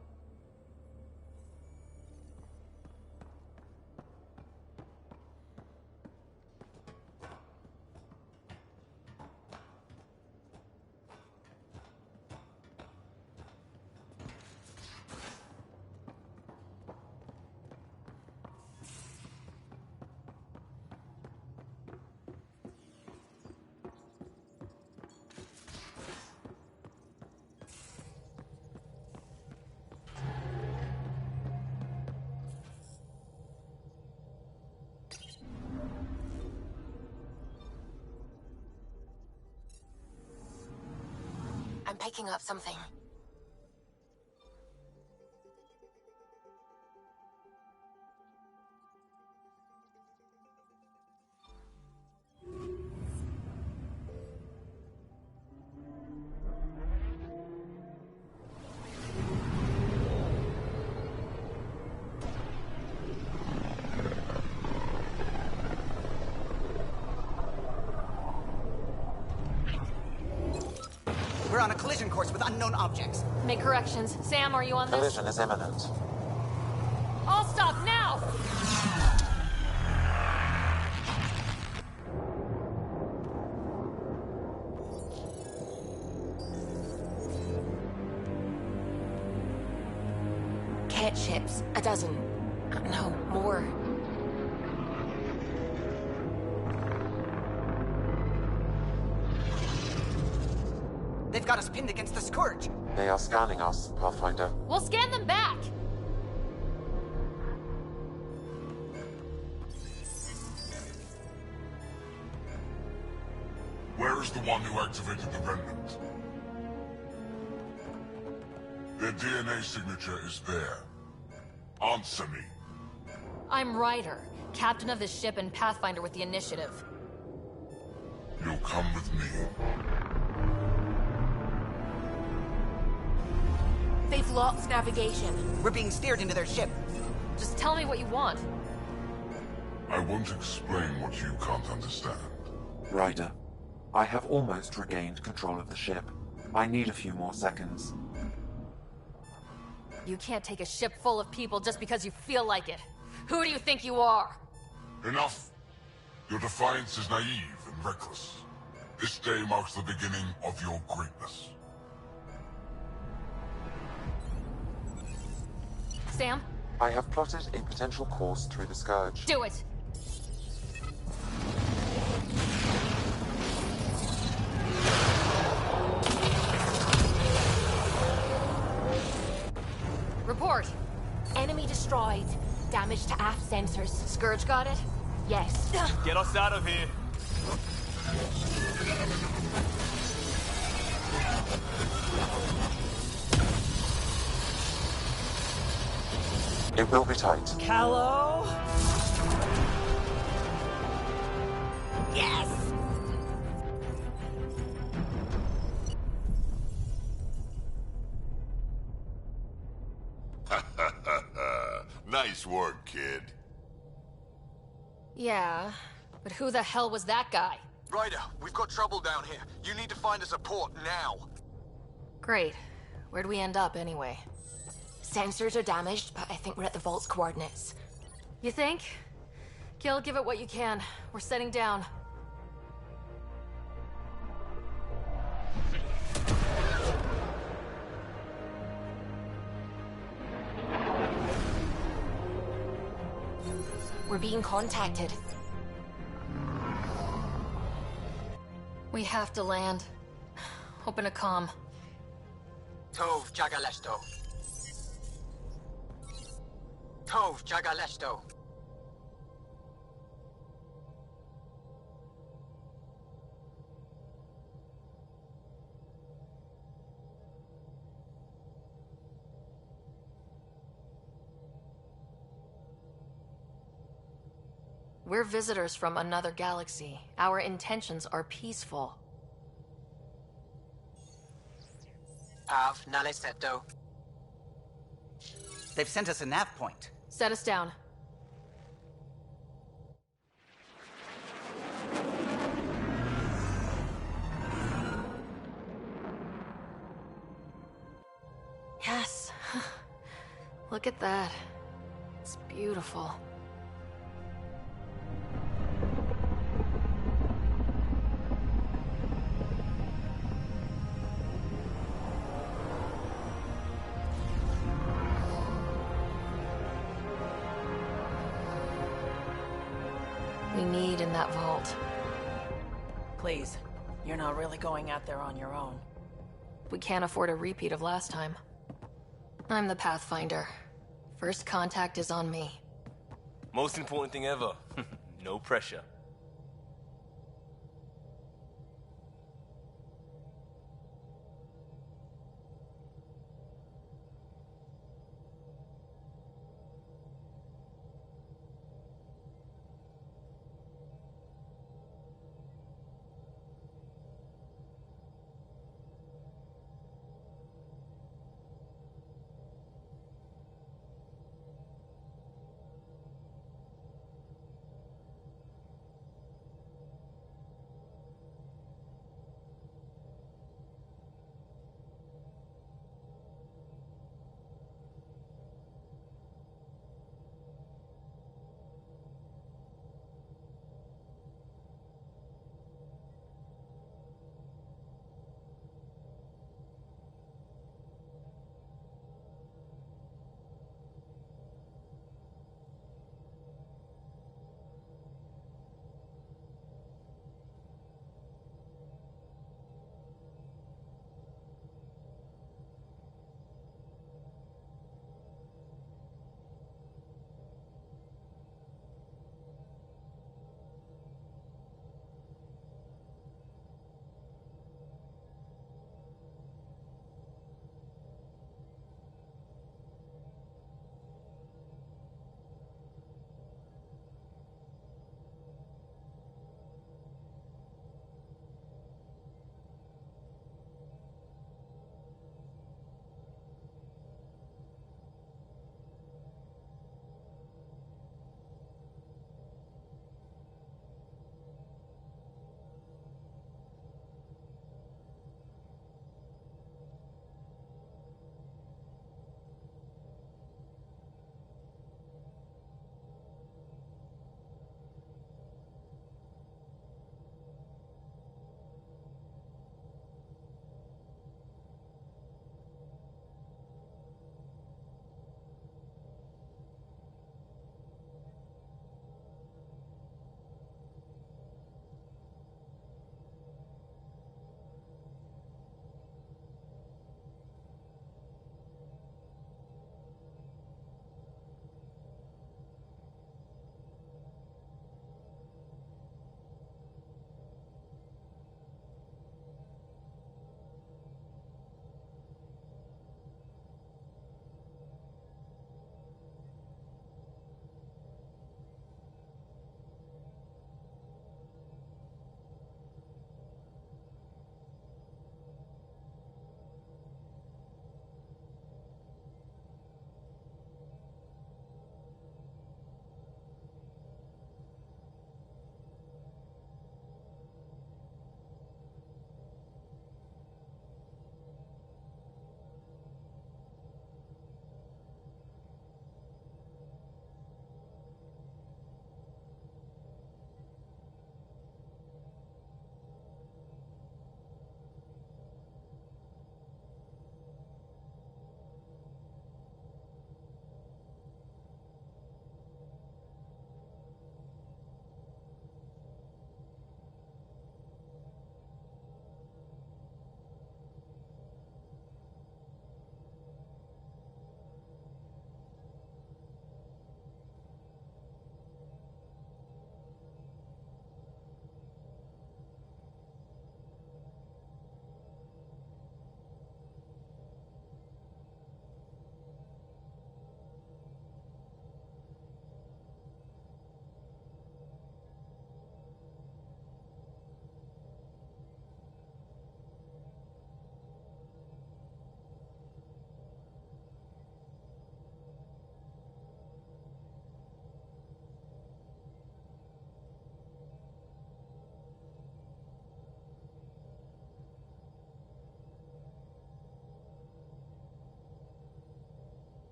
I'm picking up something. We're on a collision course with unknown objects. Make corrections. Sam, are you on this? Collision is imminent. All stop now! Cat ships. A dozen. No, more. They've got us pinned against the Scourge. They are scanning us, Pathfinder. We'll scan them back! Where is the one who activated the remnant? Their DNA signature is there. Answer me. I'm Ryder, captain of this ship and Pathfinder with the Initiative. You'll come with me. They've lost navigation. We're being steered into their ship. Just tell me what you want. I won't explain what you can't understand. Ryder, I have almost regained control of the ship. I need a few more seconds. You can't take a ship full of people just because you feel like it. Who do you think you are? Enough! Your defiance is naive and reckless. This day marks the beginning of your greatness. Sam? I have plotted a potential course through the Scourge. Do it! Report! Enemy destroyed. Damage to aft sensors. Scourge got it? Yes. Get us out of here! It will be tight. Callow? Yes! Nice work, kid. Yeah, but who the hell was that guy? Ryder, we've got trouble down here. You need to find us a port now. Great. Where'd we end up, anyway? Sensors are damaged, but I think we're at the vault's coordinates. You think? Gil, give it what you can. We're setting down. We're being contacted. We have to land. Open a comm. Tov Jagalesto. Tov Jagalesto. We're visitors from another galaxy. Our intentions are peaceful. Av Naleseto. They've sent us a nav point. Set us down. Yes. Look at that. It's beautiful. We need in that vault. Please, you're not really going out there on your own. We can't afford a repeat of last time. I'm the Pathfinder. First contact is on me. Most important thing ever. No pressure.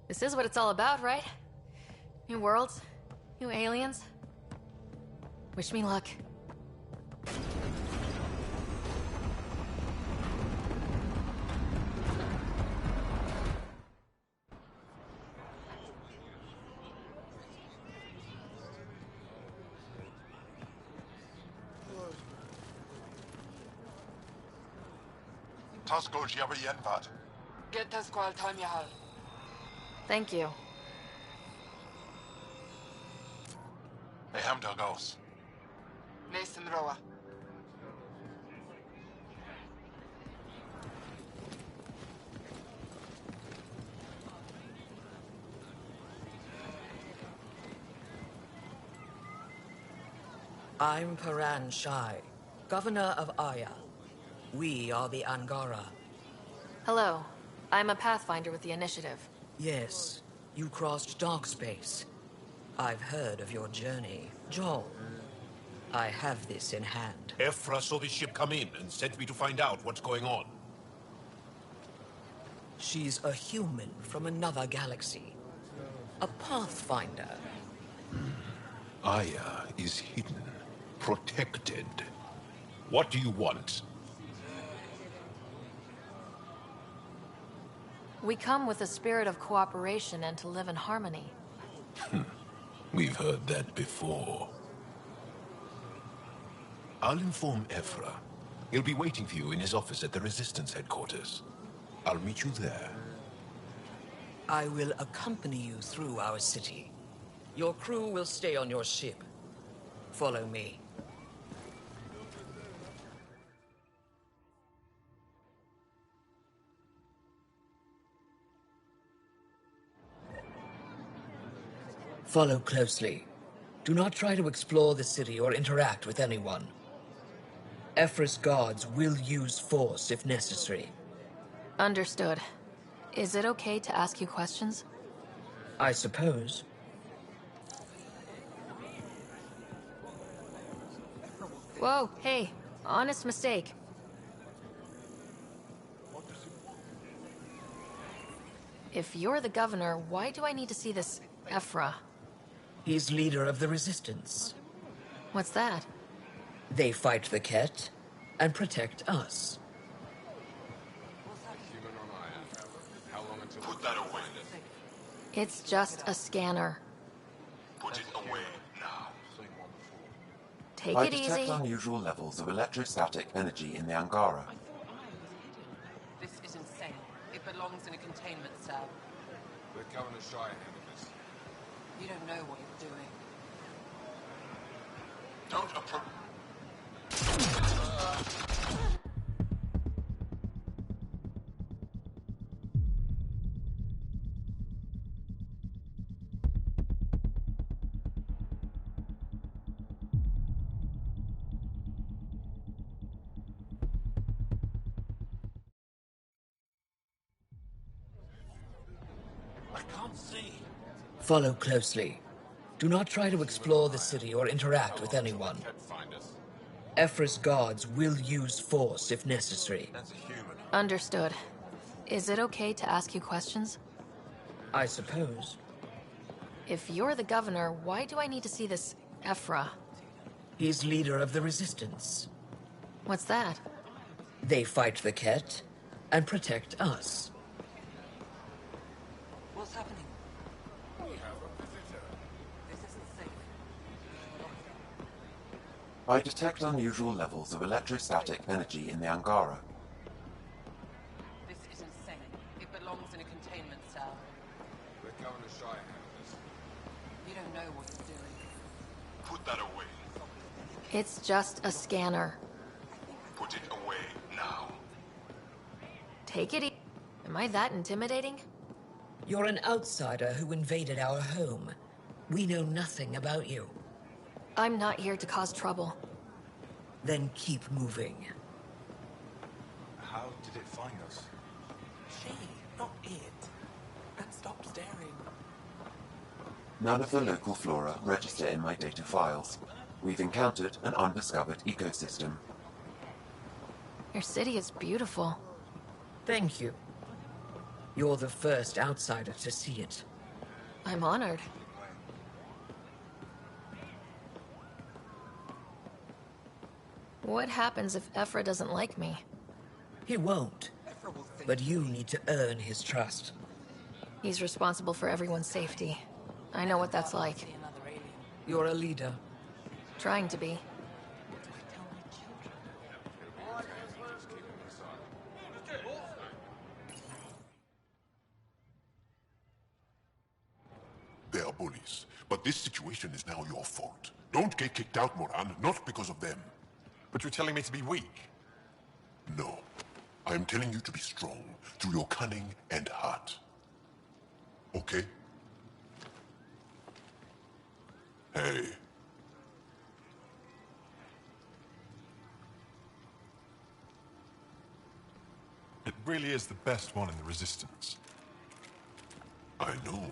This is what it's all about, right? New worlds, new aliens. Wish me luck. Tasco Jiabayenvat. Get us qual time you have. Thank you. They ham Ghost. Nathan Roa. I'm Paran Shai, Governor of Aya. We are the Angara. Hello. I'm a Pathfinder with the Initiative. Yes, you crossed dark space. I've heard of your journey, Joel. I have this in hand. Ephra saw the ship come in and sent me to find out what's going on. She's a human from another galaxy. A Pathfinder. Aya is hidden, protected. What do you want? We come with a spirit of cooperation and to live in harmony. We've heard that before. I'll inform Ephra. He'll be waiting for you in his office at the Resistance headquarters. I'll meet you there. I will accompany you through our city. Your crew will stay on your ship. Follow me. Follow closely. Do not try to explore the city or interact with anyone. Ephra's guards will use force if necessary. Understood. Is it okay to ask you questions? I suppose. Whoa, hey. Honest mistake. If you're the governor, why do I need to see this Ephra? He's leader of the Resistance. What's that? They fight the Ket and protect us. Put that away. It's just a scanner. Put it away now. Take I it detect easy. unusual levels of electrostatic energy in the Angara. This is insane. It belongs in a containment cell. The Governor Shire handled this. You don't know what you're doing. Don't approach. I can't see. Follow closely. Do not try to explore the city or interact with anyone. Ephra's guards will use force if necessary. That's a human. Understood. Is it okay to ask you questions? I suppose. If you're the governor, why do I need to see this Ephra? He's leader of the Resistance. What's that? They fight the Ket and protect us. What's happening? I detect unusual levels of electrostatic energy in the Angara. This is insane. It belongs in a containment cell. The Governor Shire handled this. You don't know what you're doing. Put that away. It's just a scanner. Put it away now. Take it easy. Am I that intimidating? You're an outsider who invaded our home. We know nothing about you. I'm not here to cause trouble. Then keep moving. How did it find us? She, not it. And stop staring. None of the local flora register in my data files. We've encountered an undiscovered ecosystem. Your city is beautiful. Thank you. You're the first outsider to see it. I'm honored. What happens if Ephra doesn't like me? He won't. But you need to earn his trust. He's responsible for everyone's safety. I know what that's like. You're a leader. Trying to be. They are bullies, but this situation is now your fault. Don't get kicked out, Moran, not because of them. But you're telling me to be weak? No. I am telling you to be strong through your cunning and heart. Okay? Hey. It really is the best one in the Resistance. I know.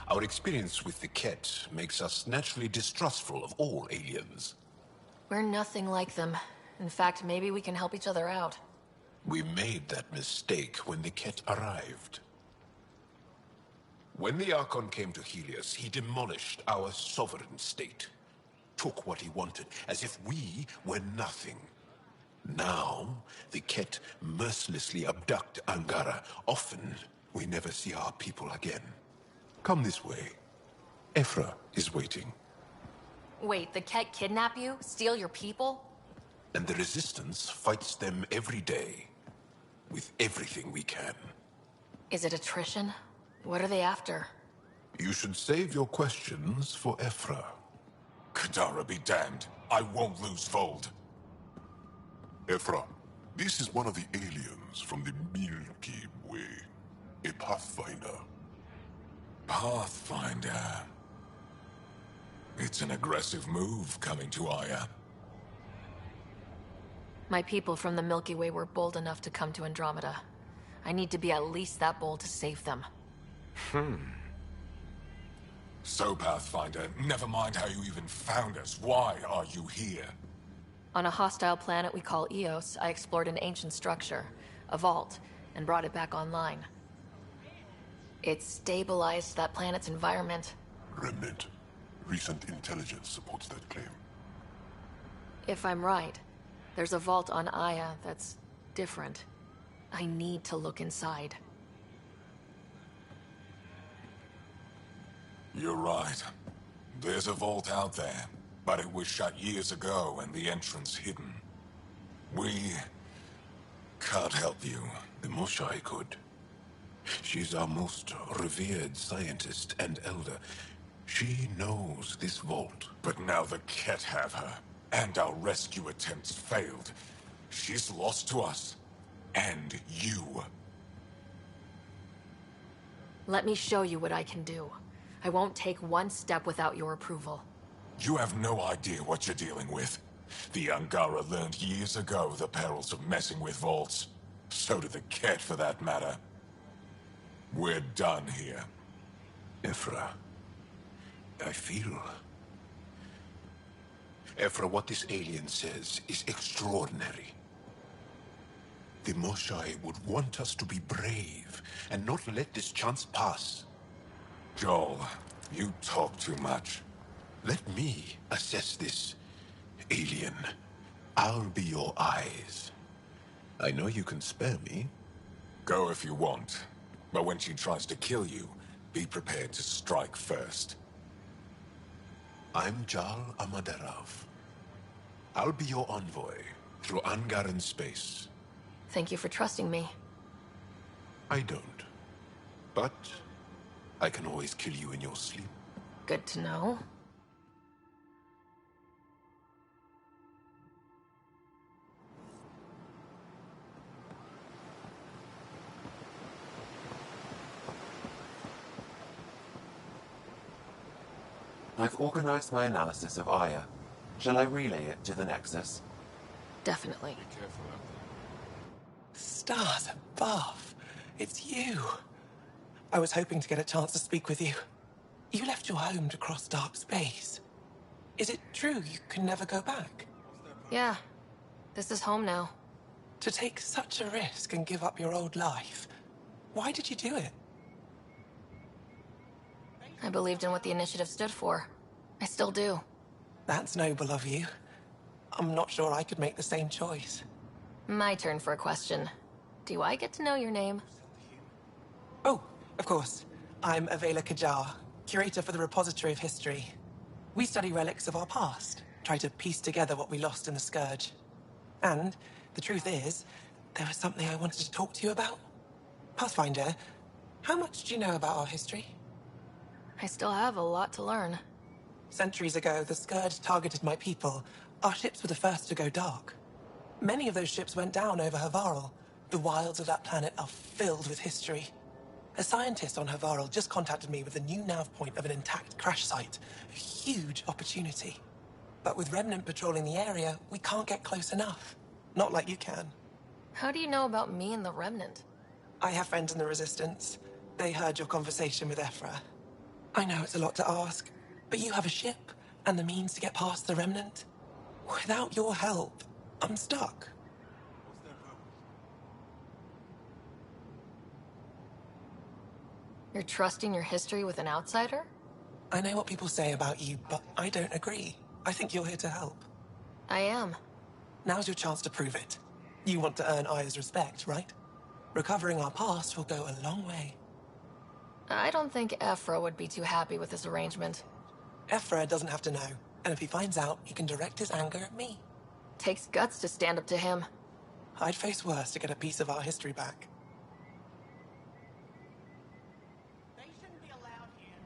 Our experience with the Ket makes us naturally distrustful of all aliens. We're nothing like them. In fact, maybe we can help each other out. We made that mistake when the Ket arrived. When the Archon came to Helios, he demolished our sovereign state. Took what he wanted, as if we were nothing. Now, the Ket mercilessly abduct Angara. Often, we never see our people again. Come this way. Ephra is waiting. Wait, the Ket kidnap you? Steal your people? And the Resistance fights them every day. With everything we can. Is it attrition? What are they after? You should save your questions for Ephra. Kadara be damned. I won't lose Vold. Ephra, this is one of the aliens from the Milky Way. A Pathfinder. Pathfinder. It's an aggressive move coming to Aya. My people from the Milky Way were bold enough to come to Andromeda. I need to be at least that bold to save them. So, Pathfinder, never mind how you even found us. Why are you here? On a hostile planet we call Eos, I explored an ancient structure, a vault, and brought it back online. It stabilized that planet's environment. Remnant. Recent intelligence supports that claim. If I'm right, there's a vault on Aya that's different. I need to look inside. You're right. There's a vault out there, but it was shut years ago and the entrance hidden. We can't help you. The Moshai could. She's our most revered scientist and elder. She knows this vault. But now the Ket have her, and our rescue attempts failed. She's lost to us. And you. Let me show you what I can do. I won't take one step without your approval. You have no idea what you're dealing with. The Angara learned years ago the perils of messing with vaults. So did the Ket, for that matter. We're done here. Ephra, I feel... Ephra, what this alien says is extraordinary. The Moshai would want us to be brave and not let this chance pass. Joel, you talk too much. Let me assess this, alien. I'll be your eyes. I know you can spare me. Go if you want. But when she tries to kill you, be prepared to strike first. I'm Jal Amaderov. I'll be your envoy through Angaran space. Thank you for trusting me. I don't. But I can always kill you in your sleep. Good to know. I've organized my analysis of Aya. Shall I relay it to the Nexus? Definitely. Be careful out there. Stars above. It's you. I was hoping to get a chance to speak with you. You left your home to cross dark space. Is it true you can never go back? Yeah. This is home now. To take such a risk and give up your old life, why did you do it? I believed in what the initiative stood for. I still do. That's noble of you. I'm not sure I could make the same choice. My turn for a question. Do I get to know your name? Oh, of course. I'm Avela Kajar, curator for the Repository of History. We study relics of our past, try to piece together what we lost in the Scourge. And the truth is, there was something I wanted to talk to you about. Pathfinder, how much do you know about our history? I still have a lot to learn. Centuries ago, the Scourge targeted my people. Our ships were the first to go dark. Many of those ships went down over Havarl. The wilds of that planet are filled with history. A scientist on Havarl just contacted me with a new nav point of an intact crash site. A huge opportunity. But with Remnant patrolling the area, we can't get close enough. Not like you can. How do you know about me and the Remnant? I have friends in the Resistance. They heard your conversation with Ephra. I know it's a lot to ask, but you have a ship and the means to get past the Remnant. Without your help, I'm stuck. You're trusting your history with an outsider? I know what people say about you, but I don't agree. I think you're here to help. I am. Now's your chance to prove it. You want to earn Aya's respect, right? Recovering our past will go a long way. I don't think Ephra would be too happy with this arrangement. Ephra doesn't have to know, and if he finds out, he can direct his anger at me. Takes guts to stand up to him. I'd face worse to get a piece of our history back. They shouldn't be allowed here.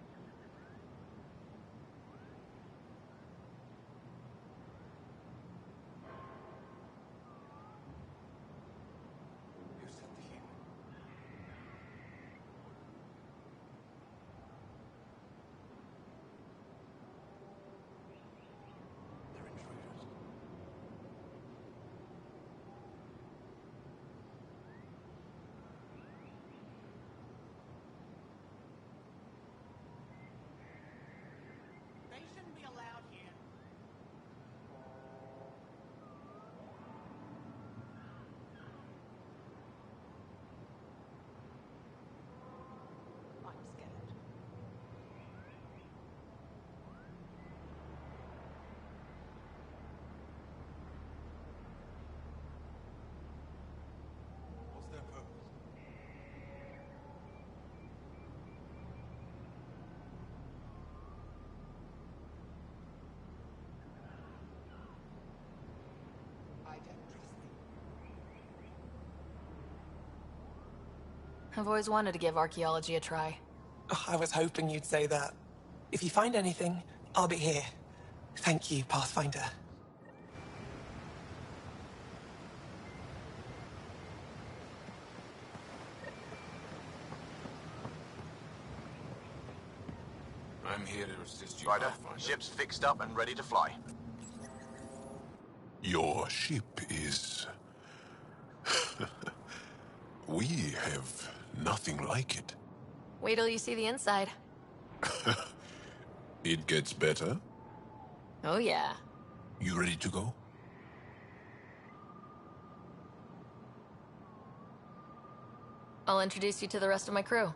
They shouldn't be allowed here. I'm scared. What's their purpose? I don't trust them. I've always wanted to give archaeology a try. Oh, I was hoping you'd say that. If you find anything, I'll be here. Thank you, Pathfinder. I'm here to assist you, Ryder, Pathfinder. ship's fixed up and ready to fly. Your ship is... We have nothing like it. Wait till you see the inside. It gets better. Oh yeah. You ready to go? I'll introduce you to the rest of my crew.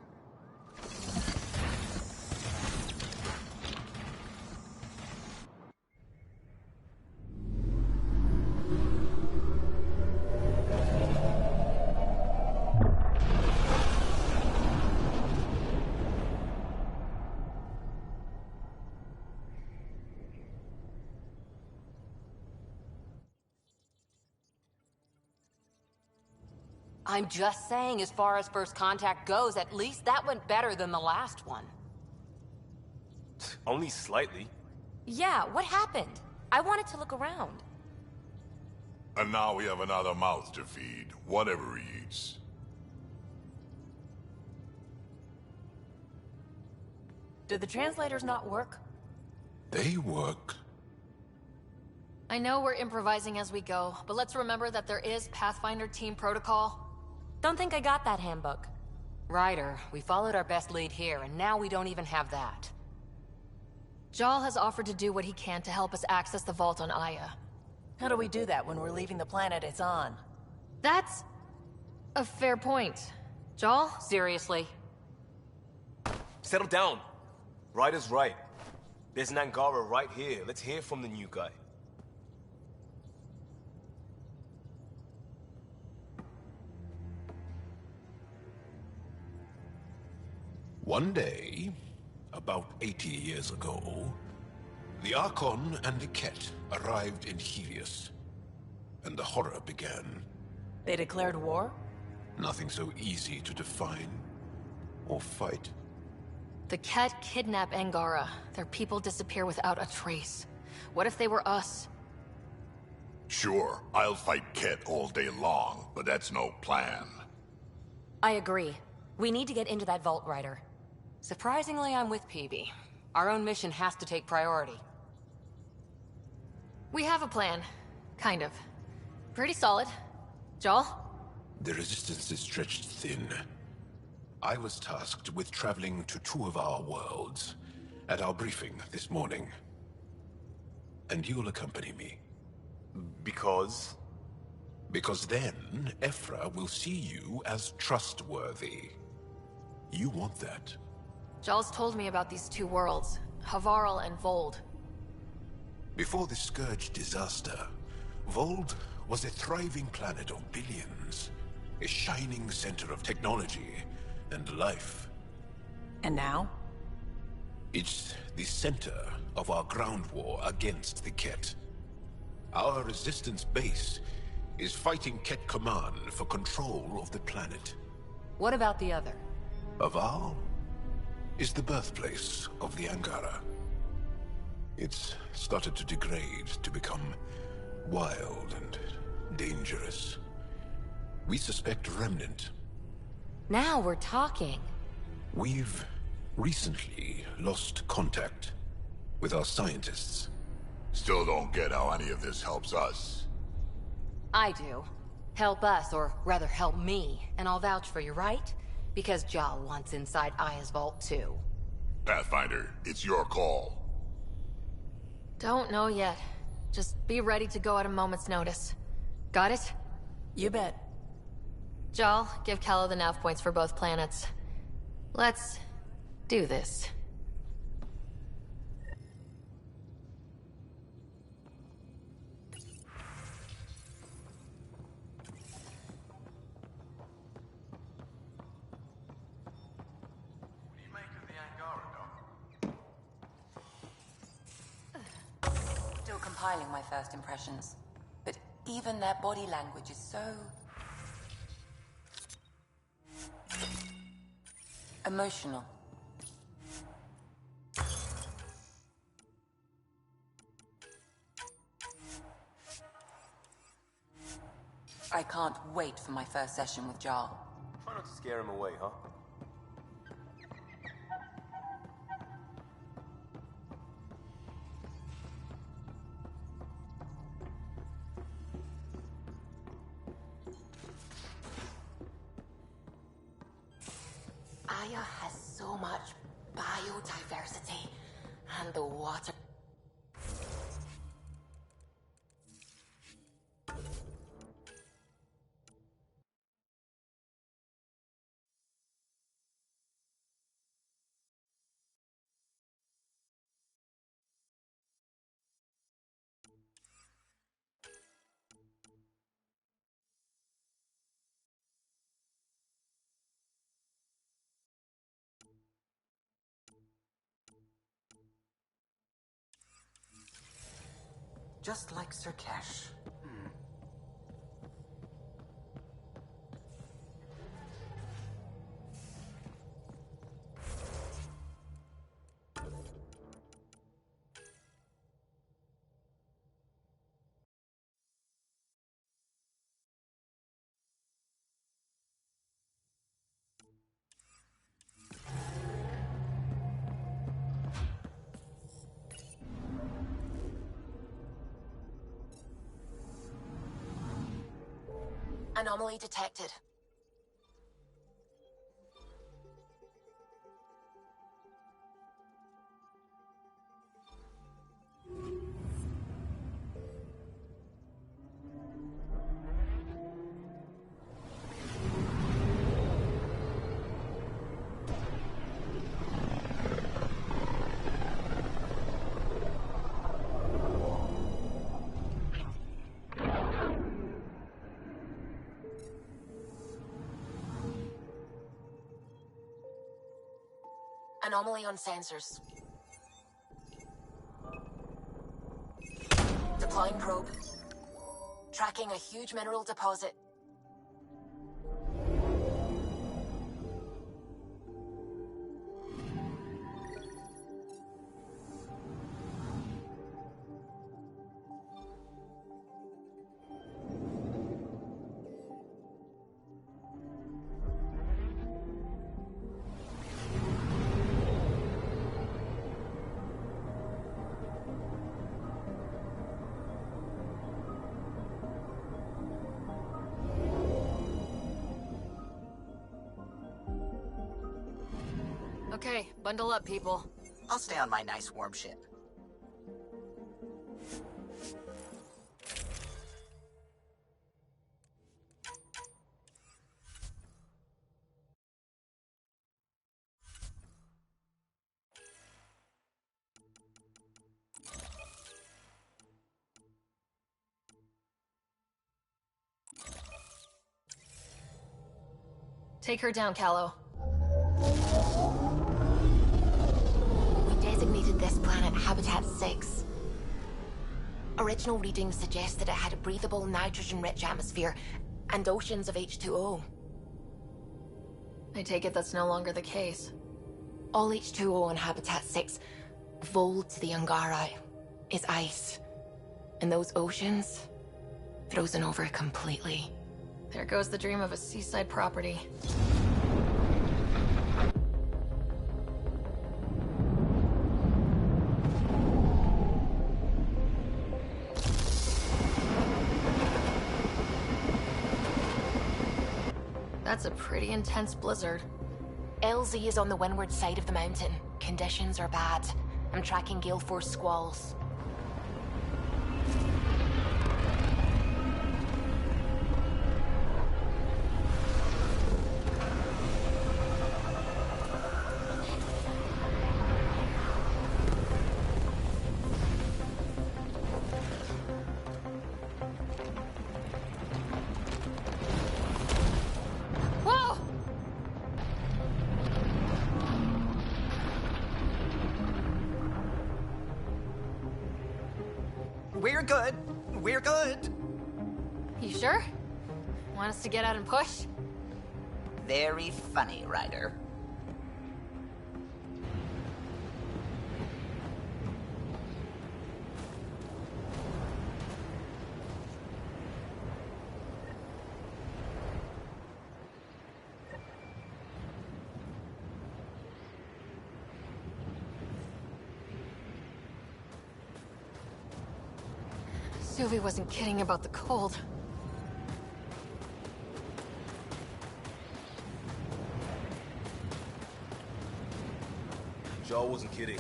I'm just saying, as far as first contact goes, at least that went better than the last one. Only slightly. Yeah, what happened? I wanted to look around. And now we have another mouth to feed, whatever he eats. Did the translators not work? They work. I know we're improvising as we go, but let's remember that there is Pathfinder team protocol. Don't think I got that handbook. Ryder, we followed our best lead here, and now we don't even have that. Jal has offered to do what he can to help us access the vault on Aya. How do we do that when we're leaving the planet it's on? That's a fair point. Jal? Seriously? Settle down. Ryder's right. There's an Angara right here. Let's hear from the new guy. One day, about 80 years ago, the Archon and the Ket arrived in Helios, and the horror began. They declared war? Nothing so easy to define or fight. The Ket kidnap Angara. Their people disappear without a trace. What if they were us? Sure, I'll fight Ket all day long, but that's no plan. I agree. We need to get into that vault, Ryder. Surprisingly, I'm with PB. Our own mission has to take priority. We have a plan. Kind of. Pretty solid. Jal? The resistance is stretched thin. I was tasked with traveling to two of our worlds at our briefing this morning. And you'll accompany me. Because? Because then, Ephra will see you as trustworthy. You want that. Jal's told me about these two worlds, Havarl and Vold. Before the Scourge disaster, Vold was a thriving planet of billions. A shining center of technology and life. And now? It's the center of our ground war against the Ket. Our resistance base is fighting Ket Command for control of the planet. What about the other? Havarl is the birthplace of the Angara. It's started to degrade, to become wild and dangerous. We suspect Remnant. Now we're talking. We've recently lost contact with our scientists. Still don't get how any of this helps us. I do. Help us, or rather help me, and I'll vouch for you, right? Because Jal wants inside Aya's vault too. Pathfinder, it's your call. Don't know yet. Just be ready to go at a moment's notice. Got it? You bet. Jal, give Callow the nav points for both planets. Let's do this. Still compiling my first impressions. But even their body language is so... emotional. I can't wait for my first session with Jal. Try not to scare him away, huh? Aya has so much biodiversity, and the water... Just like Sirkesh. Anomaly detected. Anomaly on sensors. Deploying probe. Tracking a huge mineral deposit. Okay, bundle up, people. I'll stay on my nice warm ship. Take her down, Callow. We designated this planet Habitat 6. Original readings suggest that it had a breathable, nitrogen-rich atmosphere and oceans of H2O. I take it that's no longer the case. All H2O on Habitat 6, vol to the Angara, is ice. And those oceans, frozen over completely. There goes the dream of a seaside property. That's a pretty intense blizzard. LZ is on the windward side of the mountain. Conditions are bad. I'm tracking gale force squalls. We're good. We're good. You sure? Want us to get out and push? Very funny, Ryder. Suvi wasn't kidding about the cold. Jaw wasn't kidding.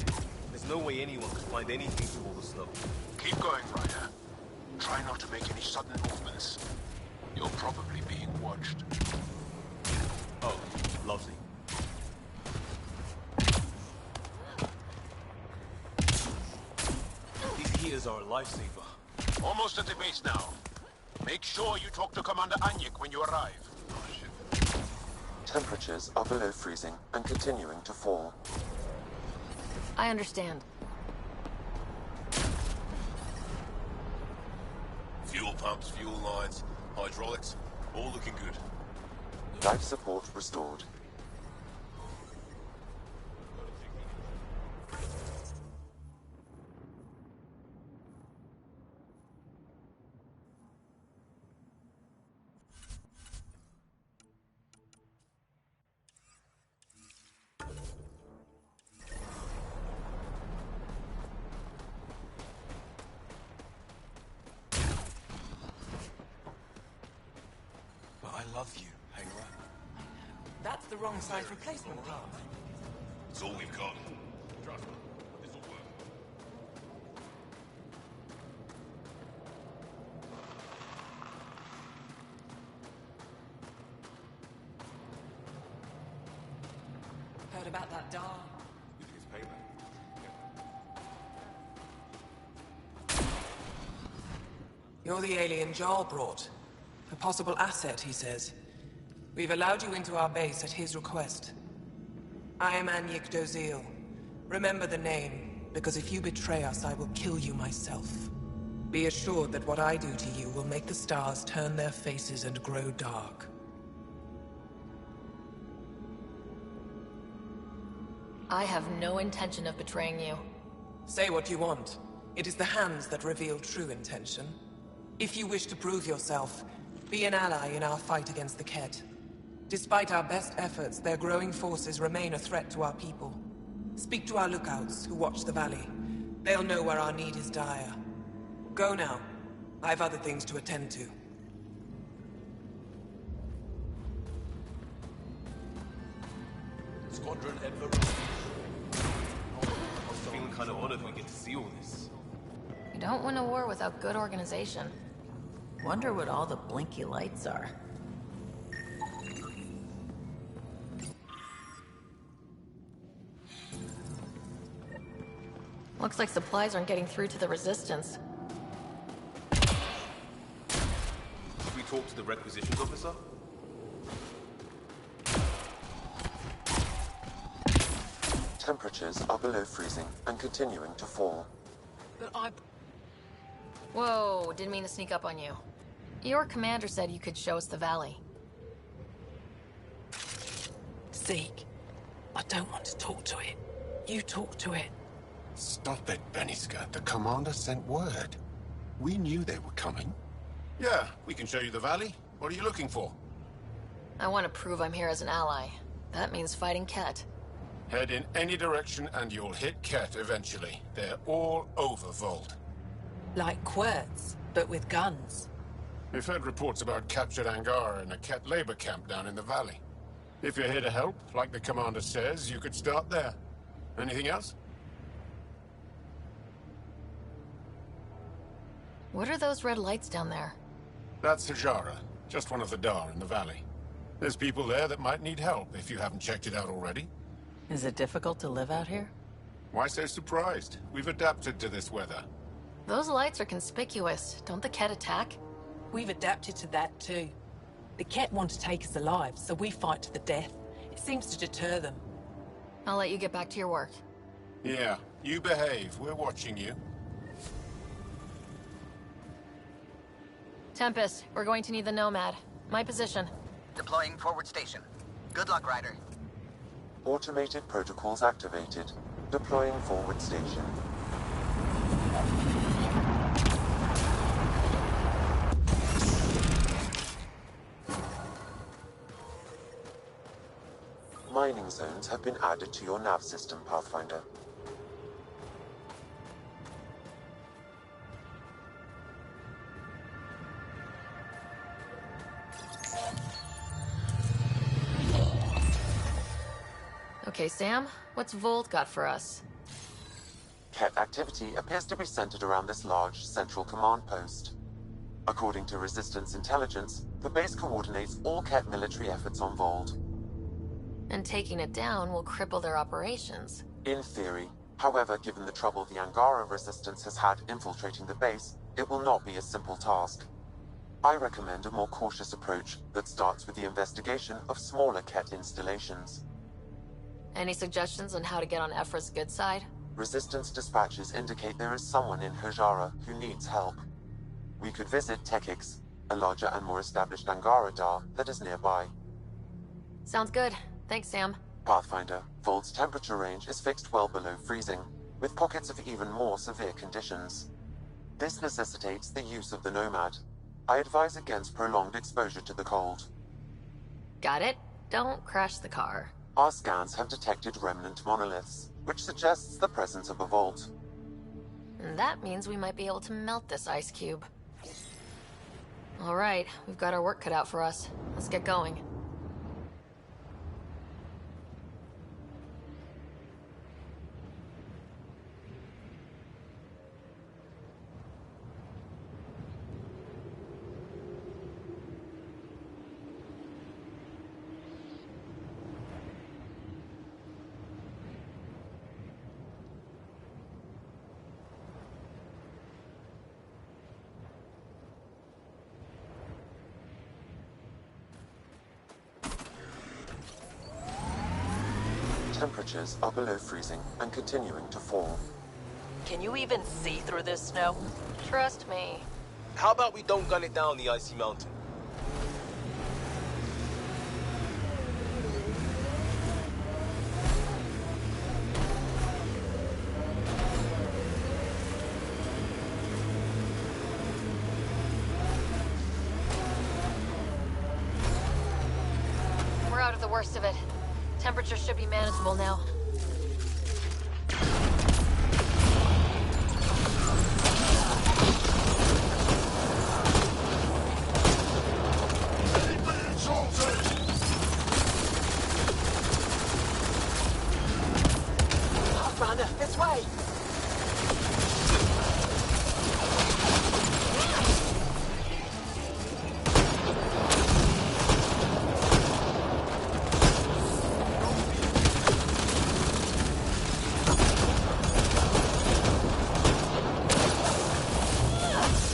There's no way anyone could find anything through all the snow. Keep going, Ryder. Try not to make any sudden movements. You're probably being watched. Oh, lovely. These heaters are a lifesaver. Almost at the base now. Make sure you talk to Commander Anyik when you arrive. Temperatures are below freezing and continuing to fall. I understand. Fuel pumps, fuel lines, hydraulics, all looking good. Life support restored. I love you, Hangra. That's the wrong size replacement part. It's all we've got. Trust me, this'll work. Heard about that doll? You think it's payback? You're the alien Jarl brought. A possible asset, he says. We've allowed you into our base at his request. I am Anyik Dozil. Remember the name, because if you betray us, I will kill you myself. Be assured that what I do to you will make the stars turn their faces and grow dark. I have no intention of betraying you. Say what you want. It is the hands that reveal true intention. If you wish to prove yourself, be an ally in our fight against the Ket. Despite our best efforts, their growing forces remain a threat to our people. Speak to our lookouts, who watch the valley. They'll know where our need is dire. Go now. I have other things to attend to. Squadron Edward. I'm feeling kind of honored we get to see all this. You don't win a war without good organization. Wonder what all the blinky lights are. Looks like supplies aren't getting through to the Resistance. Should we talk to the requisitions officer? Temperatures are below freezing and continuing to fall. But I... Whoa, didn't mean to sneak up on you. Your commander said you could show us the valley. Zeke, I don't want to talk to it. You talk to it. Stop it, Beniska. The commander sent word. We knew they were coming. Yeah, we can show you the valley. What are you looking for? I want to prove I'm here as an ally. That means fighting Ket. Head in any direction and you'll hit Ket eventually. They're all over Vault. Like Quirts, but with guns. We've heard reports about captured Angara in a Ket labor camp down in the valley. If you're here to help, like the commander says, you could start there. Anything else? What are those red lights down there? That's Hajara, just one of the Dar in the valley. There's people there that might need help if you haven't checked it out already. Is it difficult to live out here? Why so surprised? We've adapted to this weather. Those lights are conspicuous. Don't the Ket attack? We've adapted to that too. The Ket want to take us alive, so we fight to the death. It seems to deter them. I'll let you get back to your work. Yeah, you behave. We're watching you. Tempest, we're going to need the Nomad. My position. Deploying forward station. Good luck, Ryder. Automated protocols activated. Deploying forward station. Mining zones have been added to your nav system, Pathfinder. Okay, Sam, what's Volt got for us? Ket activity appears to be centered around this large central command post. According to Resistance intelligence, the base coordinates all Ket military efforts on Volt. And taking it down will cripple their operations. In theory. However, given the trouble the Angara Resistance has had infiltrating the base, it will not be a simple task. I recommend a more cautious approach that starts with the investigation of smaller Ket installations. Any suggestions on how to get on Ephra's good side? Resistance dispatches indicate there is someone in Hajara who needs help. We could visit Tekix, a larger and more established Angara Dar that is nearby. Sounds good. Thanks, Sam. Pathfinder, Volt's temperature range is fixed well below freezing, with pockets of even more severe conditions. This necessitates the use of the Nomad. I advise against prolonged exposure to the cold. Got it. Don't crash the car. Our scans have detected remnant monoliths, which suggests the presence of a vault. And that means we might be able to melt this ice cube. All right, we've got our work cut out for us. Let's get going. temperatures are below freezing and continuing to fall. Can you even see through this snow? Trust me. How about we don't gun it down the icy mountain? We're out of the worst of it. Temperature should be manageable now. Pathfinder, this way!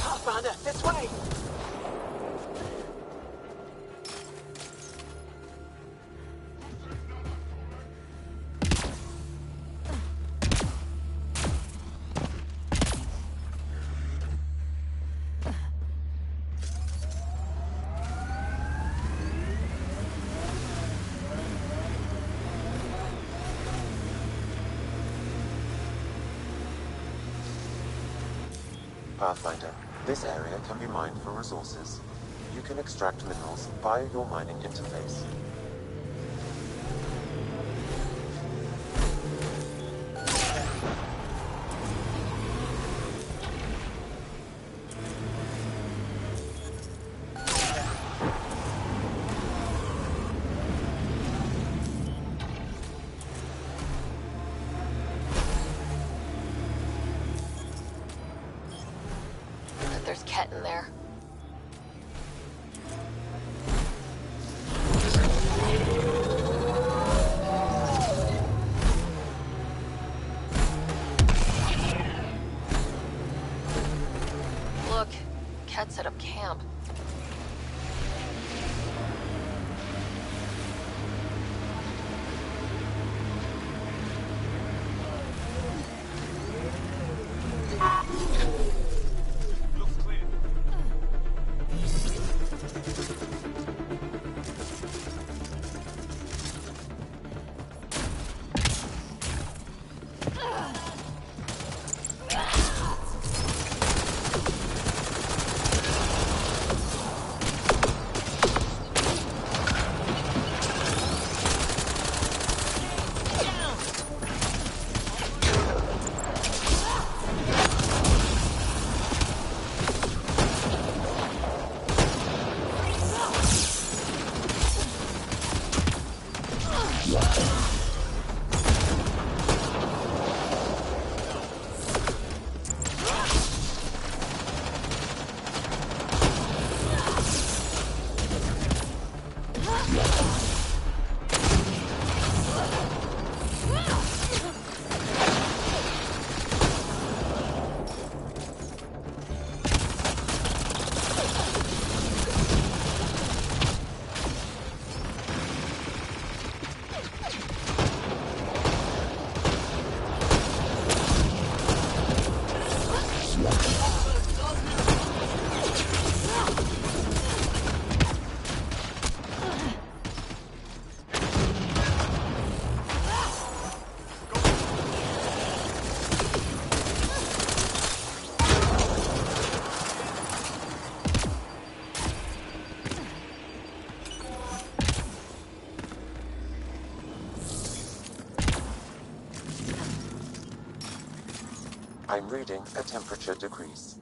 Pathfinder, this way! Pathfinder, this area can be mined for resources. You can extract minerals via your mining interface. But there's Ket in there. Look, Ket set up camp. I'm reading a temperature decrease.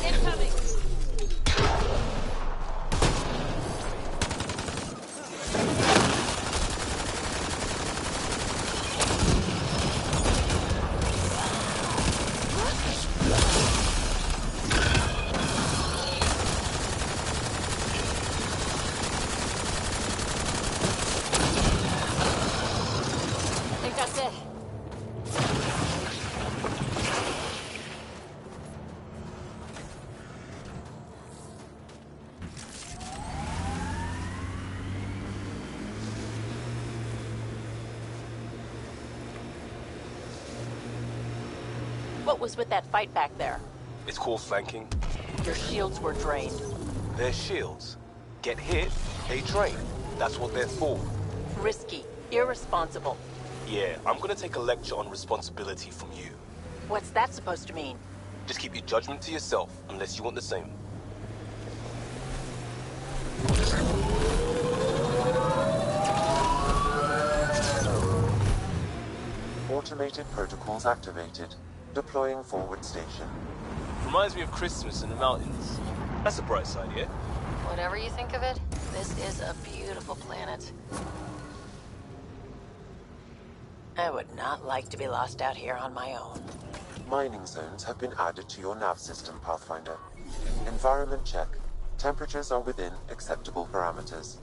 Incoming! What was with that fight back there? It's called flanking. Your shields were drained. Their shields. Get hit, they drain. That's what they're for. Risky. Irresponsible. Yeah, I'm gonna take a lecture on responsibility from you. What's that supposed to mean? Just keep your judgment to yourself, unless you want the same. Automated protocols activated. Deploying forward station. Reminds me of Christmas in the mountains. That's a bright side, yeah? Whatever you think of it, this is a beautiful planet. I would not like to be lost out here on my own. Mining zones have been added to your nav system, Pathfinder. Environment check. Temperatures are within acceptable parameters.